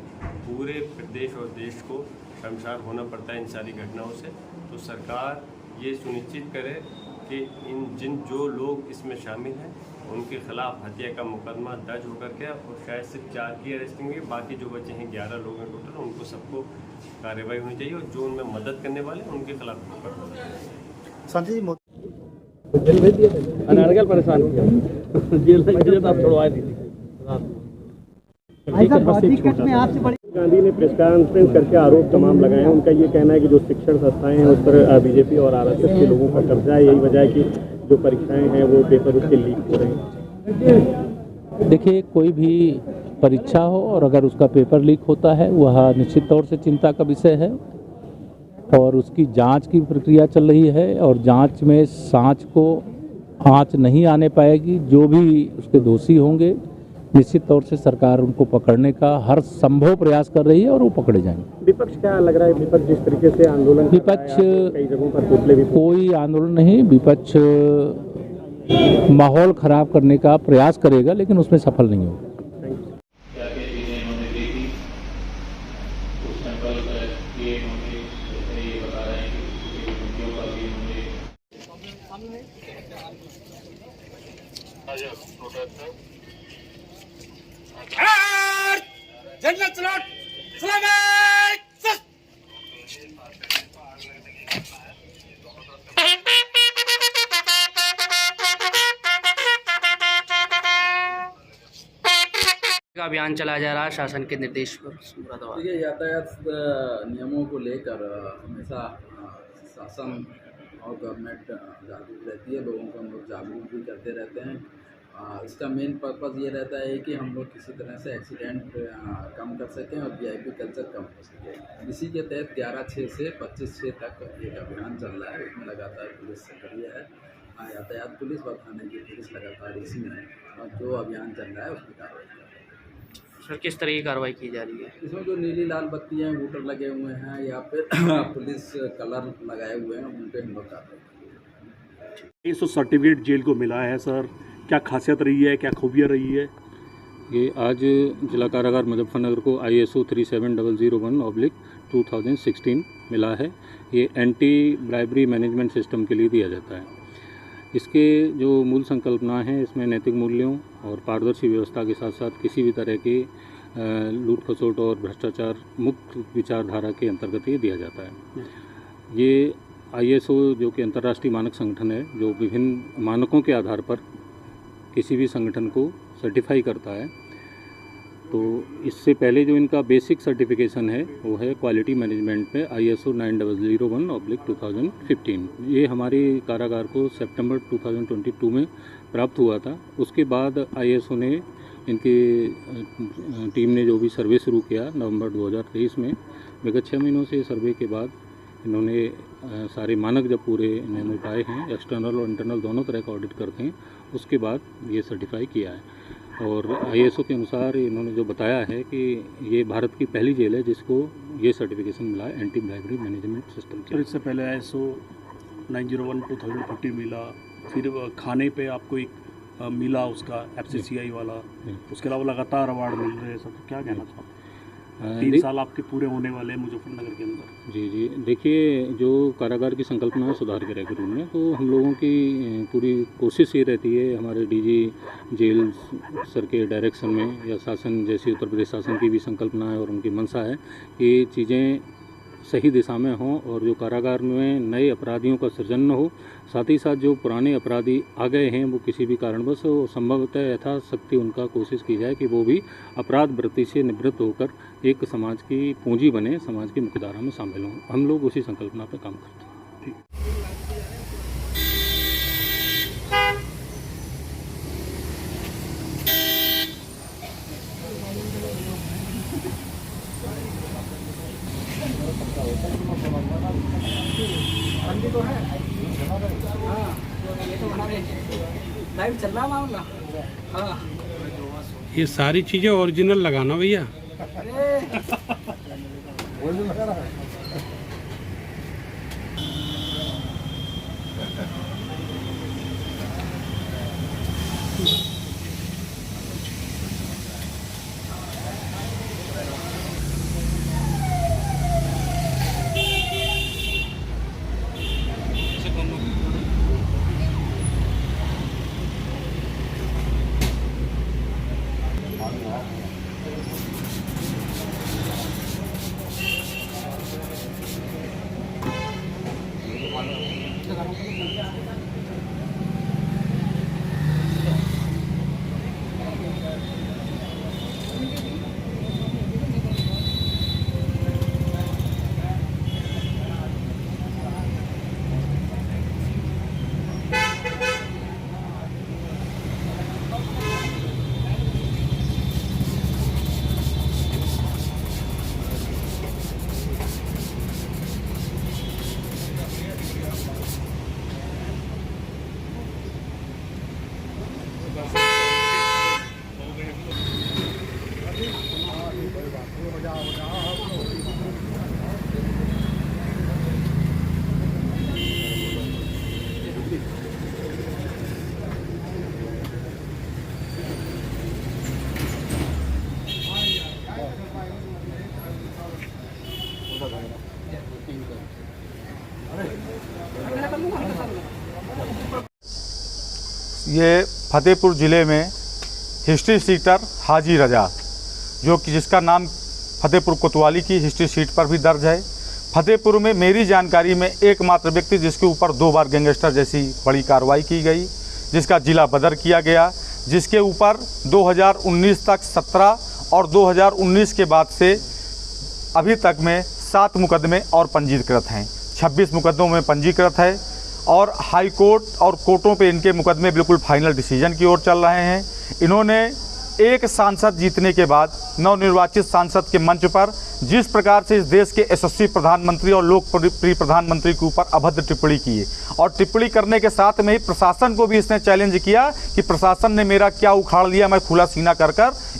पूरे प्रदेश और देश को शर्मसार होना पड़ता है इन सारी घटनाओं से। तो सरकार ये सुनिश्चित करे कि जो लोग इसमें शामिल हैं उनके खिलाफ हत्या का मुकदमा दर्ज होकर के और शायद सिर्फ 4 की अरेस्टिंग हुई, बाकी जो बचे हैं 11 लोग हैं टोटल, उनको सबको कार्रवाई होनी चाहिए और जो उनमें मदद करने वाले उनके खिलाफ अनारगल परेशान किया जेल आप छुड़वा दी गांधी ने प्रेस कॉन्फ्रेंस करके आरोप तमाम लगाए हैं। उनका ये कहना है कि जो शिक्षण संस्थाएं हैं उस पर बीजेपी और आरएसएस के लोगों का कब्जा है, यही वजह है कि जो परीक्षाएं हैं वो पेपर उसके लीक हो रहे हैं। देखिए, कोई भी परीक्षा हो और अगर उसका पेपर लीक होता है वह निश्चित तौर से चिंता का विषय है और उसकी जांच की प्रक्रिया चल रही है और जांच में सांच को आँच नहीं आने पाएगी। जो भी उसके दोषी होंगे निश्चित तौर से सरकार उनको पकड़ने का हर संभव प्रयास कर रही है और वो पकड़े जाएंगे। विपक्ष क्या लग रहा है, विपक्ष जिस तरीके से आंदोलन विपक्ष कई जगहों पर पुतले भी कोई आंदोलन नहीं, विपक्ष माहौल खराब करने का प्रयास करेगा लेकिन उसमें सफल नहीं होगा। का अभियान चलाया जा रहा है शासन के निर्देश पर। देखिए, यातायात नियमों को लेकर हमेशा शासन और गवर्नमेंट जागरूक रहती है, लोगों को हम लोग जागरूक भी करते रहते हैं। इसका मेन पर्पज़ ये रहता है कि हम लोग किसी तरह से एक्सीडेंट कम कर सकें और वीआईपी कल्चर कम हो सके। इसी के तहत 11/6 से 25/6 तक एक अभियान चल रहा है। इसमें लगातार पुलिस सक्रिय है, यातायात पुलिस व थाने की पुलिस लगातार इसमें है और जो अभियान चल रहा है उसकी कार्रवाई कर रही है। सर किस तरह की कार्रवाई की जा रही है? इसमें जो नीली लाल बत्तियाँ वोटर लगे हुए हैं या फिर पुलिस कलर लगाए हुए हैं उन पर हम लोग कार्रवाई कर रहे हैं। इस सर्टिफिकेट जेल को मिला है सर, क्या खासियत रही है, क्या खूबियाँ रही है? ये आज जिला कारागार मुजफ्फरनगर को ISO 37001/2016 मिला है। ये एंटी ब्राइबरी मैनेजमेंट सिस्टम के लिए दिया जाता है। इसके जो मूल संकल्पना है, इसमें नैतिक मूल्यों और पारदर्शी व्यवस्था के साथ साथ किसी भी तरह के लूट खसोट और भ्रष्टाचार मुक्त विचारधारा के अंतर्गत ये दिया जाता है। ये ISO जो कि अंतर्राष्ट्रीय मानक संगठन है, जो विभिन्न मानकों के आधार पर किसी भी संगठन को सर्टिफाई करता है। तो इससे पहले जो इनका बेसिक सर्टिफिकेशन है वो है क्वालिटी मैनेजमेंट में ISO 9001/2015। ये हमारे कारागार को सितंबर 2022 में प्राप्त हुआ था। उसके बाद ISO ने इनकी टीम ने जो भी सर्वे शुरू किया नवंबर 2023 में, विगत 6 महीनों से सर्वे के बाद इन्होंने सारे मानक जब पूरे इन्होंने पाए हैं, एक्सटर्नल और इंटरनल दोनों तरह का ऑडिट करते हैं, उसके बाद ये सर्टिफाई किया है। और ISO के अनुसार इन्होंने जो बताया है कि ये भारत की पहली जेल है जिसको ये सर्टिफिकेशन मिला है एंटी ब्राइबरी मैनेजमेंट सिस्टम के। इससे पहले ISO 901/2015 मिला, फिर खाने पे आपको एक मिला उसका FCCI वाला, उसके अलावा लगातार अवार्ड मिल रहे हैं सब। क्या कहना चाहते हैं? 3 साल आपके पूरे होने वाले हैं मुजफ्फरनगर के अंदर। जी, देखिए जो कारागार की संकल्पना है सुधार के रूप में, तो हम लोगों की पूरी कोशिश ये रहती है, हमारे DG जेल सर के डायरेक्शन में या शासन जैसी उत्तर प्रदेश शासन की भी संकल्पना है और उनकी मंशा है कि चीज़ें सही दिशा में हों और जो कारागार में नए अपराधियों का सृजन न हो, साथ ही साथ जो पुराने अपराधी आ गए हैं वो किसी भी कारणवश संभवतः यथाशक्ति उनका कोशिश की जाए कि वो भी अपराध वृत्ति से निवृत्त होकर एक समाज की पूंजी बने, समाज की मुख्यधारा में शामिल हों। हम लोग उसी संकल्पना पर काम करते हैं। ठीक। तो है लाइव चल रहा मामला। हाँ, ये सारी चीजें ओरिजिनल लगाना भैया। ये फतेहपुर ज़िले में हिस्ट्री सीटर हाजी रजा, जो कि जिसका नाम फतेहपुर कोतवाली की हिस्ट्री सीट पर भी दर्ज है। फतेहपुर में मेरी जानकारी में एकमात्र व्यक्ति जिसके ऊपर 2 बार गैंगस्टर जैसी बड़ी कार्रवाई की गई, जिसका जिला बदर किया गया, जिसके ऊपर 2019 तक 17 और 2019 के बाद से अभी तक में 7 मुकदमे और पंजीकृत हैं। 26 मुकदमों में पंजीकृत है और हाई कोर्ट और कोर्टों पे इनके मुकदमे बिल्कुल फाइनल डिसीजन की ओर चल रहे हैं। इन्होंने एक सांसद जीतने के बाद नवनिर्वाचित सांसद के मंच पर जिस प्रकार से इस देश के यशस्वी प्रधानमंत्री और लोकप्रिय प्रधानमंत्री के ऊपर अभद्र टिप्पणी की है, और टिप्पणी करने के साथ में ही प्रशासन को भी इसने चैलेंज किया कि प्रशासन ने मेरा क्या उखाड़ लिया, मैं खुला सीना कर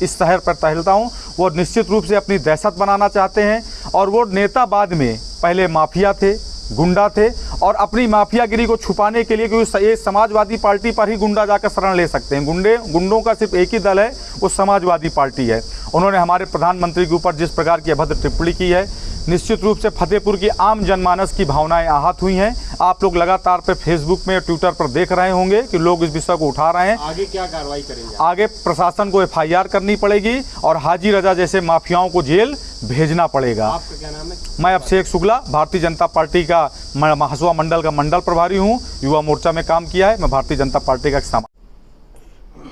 इस शहर पर टहलता हूँ। वो निश्चित रूप से अपनी दहशत बनाना चाहते हैं, और वो नेता बाद में पहले माफिया थे, गुंडा थे, और अपनी माफियागिरी को छुपाने के लिए, क्योंकि ये समाजवादी पार्टी पर ही गुंडा जाकर शरण ले सकते हैं। गुंडों का सिर्फ एक ही दल है, वो समाजवादी पार्टी है। उन्होंने हमारे प्रधानमंत्री के ऊपर जिस प्रकार की अभद्र टिप्पणी की है, निश्चित रूप से फतेहपुर की आम जनमानस की भावनाएं आहत हुई हैं। आप लोग लगातार पे फेसबुक में, ट्विटर पर देख रहे होंगे कि लोग इस विषय को उठा रहे हैं। आगे क्या कार्रवाई करेंगे? आगे प्रशासन को FIR करनी पड़ेगी और हाजी रजा जैसे माफियाओं को जेल भेजना पड़ेगा। आपका क्या नाम है? मैं अभिषेक शुक्ला, भारतीय जनता पार्टी का महासुआ मंडल का मंडल प्रभारी हूँ। युवा मोर्चा में काम किया है। मैं भारतीय जनता पार्टी का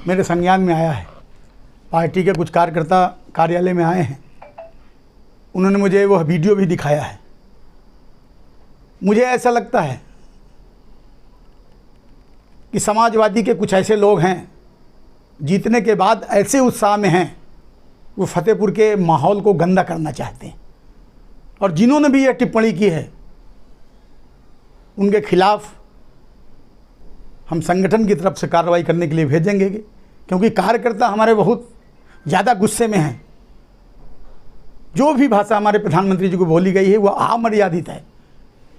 मेरे संज्ञान में आया है। पार्टी के कुछ कार्यकर्ता कार्यालय में आए हैं, उन्होंने मुझे वह वीडियो भी दिखाया है। मुझे ऐसा लगता है कि समाजवादी के कुछ ऐसे लोग हैं जीतने के बाद ऐसे उत्साह में हैं, वो फतेहपुर के माहौल को गंदा करना चाहते हैं, और जिन्होंने भी यह टिप्पणी की है उनके खिलाफ हम संगठन की तरफ से कार्रवाई करने के लिए भेजेंगे, क्योंकि कार्यकर्ता हमारे बहुत ज़्यादा गुस्से में हैं। जो भी भाषा हमारे प्रधानमंत्री जी को बोली गई है वो अमर्यादित है।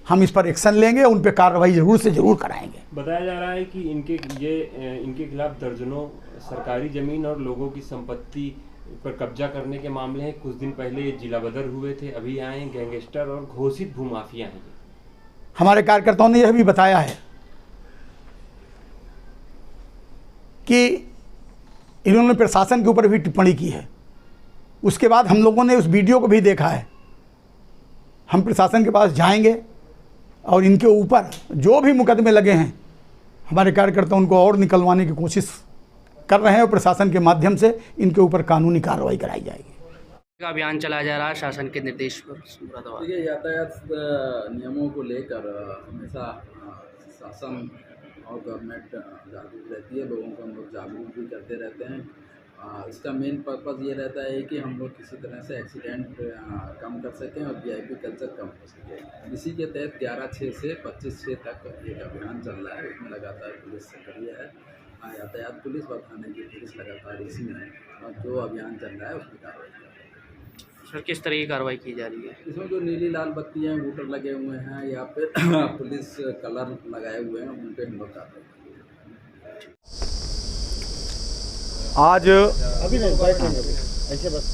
हम इस पर एक्शन लेंगे, उन पर कार्रवाई जरूर से जरूर कराएंगे। बताया जा रहा है कि इनके खिलाफ दर्जनों सरकारी जमीन और लोगों की संपत्ति पर कब्जा करने के मामले हैं। कुछ दिन पहले जिला बदर हुए थे, अभी आए गैंगस्टर और घोषित भूमाफिया हैं। हमारे कार्यकर्ताओं ने यह भी बताया है कि इन्होंने प्रशासन के ऊपर भी टिप्पणी की है। उसके बाद हम लोगों ने उस वीडियो को भी देखा है। हम प्रशासन के पास जाएंगे और इनके ऊपर जो भी मुकदमे लगे हैं, हमारे कार्यकर्ता उनको और निकलवाने की कोशिश कर रहे हैं, और प्रशासन के माध्यम से इनके ऊपर कानूनी कार्रवाई कराई जाएगी। अभियान चलाया जा रहा है शासन के निर्देश पर। देखिए, यातायात नियमों को लेकर हमेशा शासन और गवर्नमेंट जागरूक रहती है, लोगों को हम लोग जागरूक भी करते रहते हैं। इसका मेन पर्पज़ ये रहता है कि हम लोग किसी तरह से एक्सीडेंट कम कर सकें और VIP कल्चर कम हो सके। इसी के तहत 11/6 से 25/6 तक एक अभियान चल रहा है। इसमें लगातार पुलिस सक्रिय है, यातायात पुलिस व थाने की पुलिस लगातार इसमें है, और जो अभियान चल रहा है उसमें कार्रवाई कर रही है। सर, किस तरह की कार्रवाई की जा रही है? इसमें जो नीली लाल बत्तियाँ वोटर लगे हुए हैं या फिर पुलिस कलर लगाए हुए हैं, उन पर हम लोग कार्रवाई कर रही है। आज अभी नहीं बैठेंगे, ऐसे बस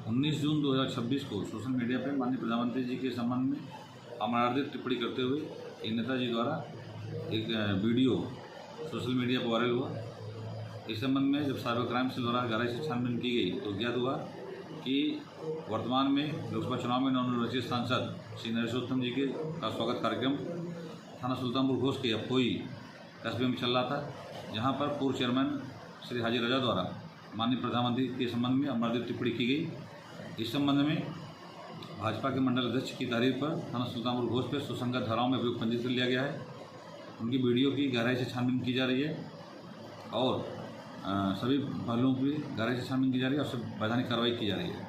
19 जून 2026 को सोशल मीडिया पर माननीय प्रधानमंत्री जी के संबंध में अमर्यादित टिप्पणी करते हुए एक नेताजी द्वारा एक वीडियो सोशल मीडिया पर वायरल हुआ। इस संबंध में जब साइबर क्राइम सेल द्वारा गहराई से छानबीन की गई तो ज्ञात हुआ कि वर्तमान में लोकसभा चुनाव में नवनिर्वाचित सांसद श्री नरेशोत्तम जी का स्वागत कार्यक्रम थाना सुल्तानपुर घोष के अपोई कस्बे में चल रहा था, जहां पर पूर्व चेयरमैन श्री हाजी रजा द्वारा माननीय प्रधानमंत्री के संबंध में अमर्यादित टिप्पणी की गई। इस संबंध में भाजपा के मंडल अध्यक्ष की तारीफ पर थाना सुल्तानपुर घोष पर सुसंगत धाराओं में अभियोग पंजीकृत लिया गया है। उनकी वीडियो की गहराई से छानबीन की जा रही है और सभी पहलुओं की गहराई से छानबीन की जा रही है और सब वैधानिक कार्रवाई की जा रही है।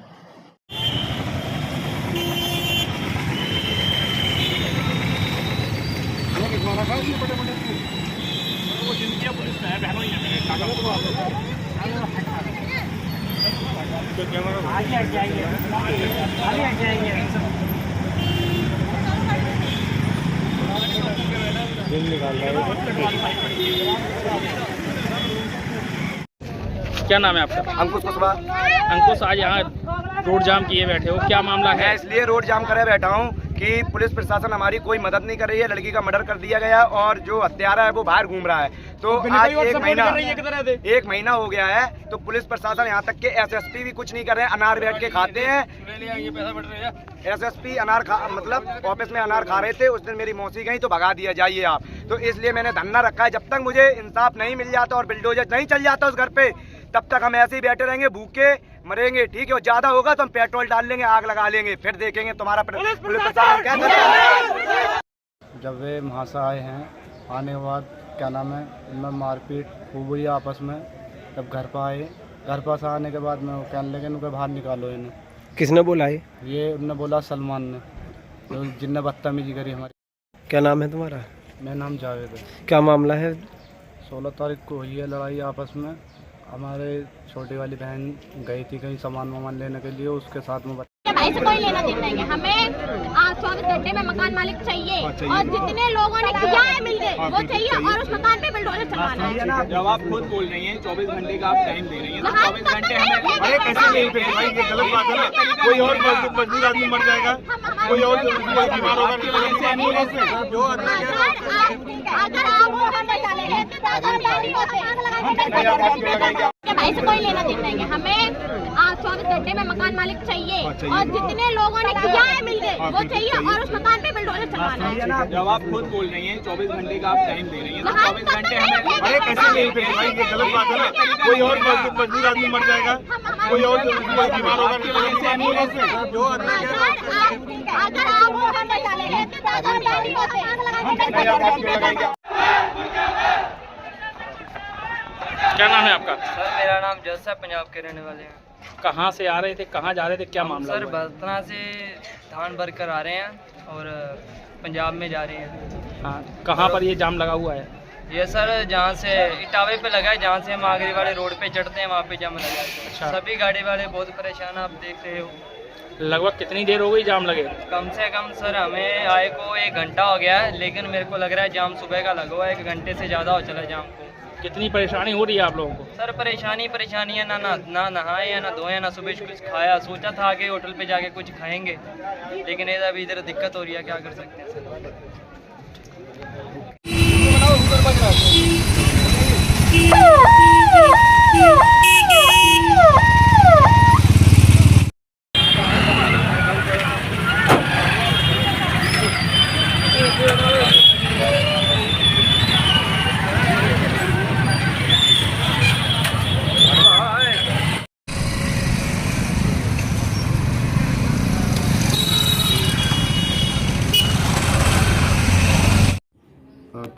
क्या नाम है आपका? अंकुश कुशवाहा। अंकुश, आज यहाँ रोड जाम किए बैठे हो, क्या मामला है? मैं इसलिए रोड जाम करे बैठा हूँ कि पुलिस प्रशासन हमारी कोई मदद नहीं कर रही है। लड़की का मर्डर कर दिया गया और जो हत्यारा है वो बाहर घूम रहा है। तो आज एक महीना हो गया है तो पुलिस प्रशासन यहाँ तक के SSP भी कुछ नहीं कर रहे हैं, अनार बैठ के खाते हैं। SSP मतलब ऑफिस में अनार खा रहे थे, उस दिन मेरी मौसी गई तो भगा दिया जाइए आप। तो इसलिए मैंने धरना रखा है, जब तक मुझे इंसाफ नहीं मिल जाता और बिल्डोजर नहीं चल जाता उस घर पे, तब तक हम ऐसे ही बैठे रहेंगे, भूखे मरेंगे। ठीक है, और ज्यादा होगा तो हम पेट्रोल डाल लेंगे, आग लगा लेंगे, फिर देखेंगे तुम्हारा पुलिस प्रशासन क्या करेगा। जब वे वहाँ से आए हैं, आने के बाद क्या नाम है, इनमें मारपीट खूब हुई आपस में। जब घर पर आए, घर पर आने के बाद मैं वो कहने लगे उनके बाहर निकालो इन्हें। किसने बोला ये उनने बोला सलमान ने, तो जिनने बदतमीजी करी हमारी। क्या नाम है तुम्हारा? मेरा नाम जावेद है। क्या मामला है? 16 तारीख को हुई है लड़ाई आपस में। हमारे छोटी वाली बहन गई थी कहीं सामान वामान लेने के लिए, उसके साथ में भाई से कोई लेना देना नहीं है। हमें 24 घंटे में मकान मालिक चाहिए और जितने लोगों ने किया है मिल गए वो चाहिए और उस मकान पे बिल्डोजर चलाना है। जब आप खुद बोल रही हैं 24 घंटे का आप टाइम दे रही हैं, तो 24 घंटे हमें कैसे नहीं दे भाई, ये गलत बात है। कोई और मजबूर आदमी मर जाएगा, कोई और बीमार होगा की वजह से एम्बुलेंस में जो अगर आप डालेंगे भाई से कोई लेना देना नहीं है। हमें 24 घंटे में मकान मालिक चाहिए और जितने लोगों ने किया है मिल गए वो चाहिए और उस मकान पे बिल्डोजर चलाना है। जब आप खुद बोल रही हैं 24 घंटे का आप टाइम दे रही हैं, तो 24 घंटे हमें कैसे नहीं दे भाई, ये गलत बात है। कोई और मजबूर आदमी मर जाएगा, कोई और बीमार होगा की वजह से एम्बुलेंस में जो अगर आप डालेंगे क्या नाम है आपका? सर मेरा नाम जस है, पंजाब के रहने वाले हैं। कहाँ से आ रहे थे, कहाँ जा रहे थे, क्या मामला? सर बर्तना से धान भर कर आ रहे हैं और पंजाब में जा रहे हैं। हाँ, कहाँ पर ये जाम लगा हुआ है? ये सर जहाँ से इटावे पे लगा है, जहाँ से हम आगरे वाले रोड पे चढ़ते हैं वहाँ पे जाम लगा है। अच्छा। सभी गाड़ी वाले बहुत परेशान, आप देख रहे हो। लगभग कितनी देर हो गई जाम लगे? कम से कम सर हमें आए को 1 घंटा हो गया है, लेकिन मेरे को लग रहा है जाम सुबह का लगा हुआ है, 1 घंटे से ज़्यादा हो चला जाम को। कितनी परेशानी हो रही है आप लोगों को? सर परेशानी है, ना नहाए या ना धोए, ना सुबह कुछ खाया। सोचा था आगे होटल पे जाके कुछ खाएंगे, लेकिन अभी इधर दिक्कत हो रही है, क्या कर सकते हैं सर।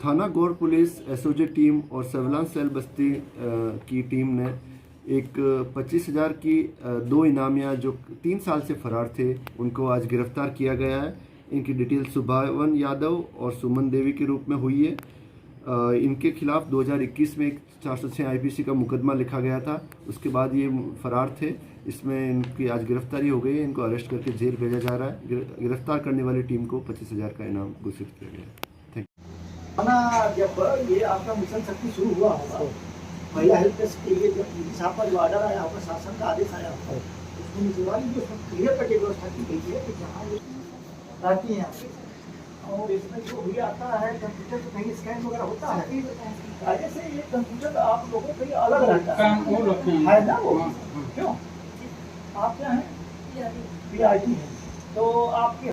थाना गौर पुलिस एसओजी टीम और सर्विलांस सेल बस्ती की टीम ने एक 25,000 की 2 इनामिया जो 3 साल से फरार थे उनको आज गिरफ्तार किया गया है। इनकी डिटेल सुभावन यादव और सुमन देवी के रूप में हुई है। इनके खिलाफ 2021 में एक 406 IPC का मुकदमा लिखा गया था, उसके बाद ये फरार थे। इसमें इनकी आज गिरफ्तारी हो गई है, इनको अरेस्ट करके जेल भेजा जा रहा है। गिरफ्तार करने वाली टीम को 25,000 का इनाम घोषित किया गया है। जब ये आपका मिशन शक्ति शुरू हुआ होगा, महिला हेल्प डेस्क के लिए जब साहब का जो ऑर्डर आया होगा, शासन का आदेश आया होगा, उसमें निगरानी जो क्लियर कट व्यवस्था की गई है कि जहाँ ये रहती हैं और इसमें जो भी आता है कंप्यूटर से कहीं स्कैन वगैरह होता है, पहले से ये कंप्यूटर आप लोगों के लिए अलग रहता है ना, वो क्यों आप क्या हैं PRT हैं, तो आपके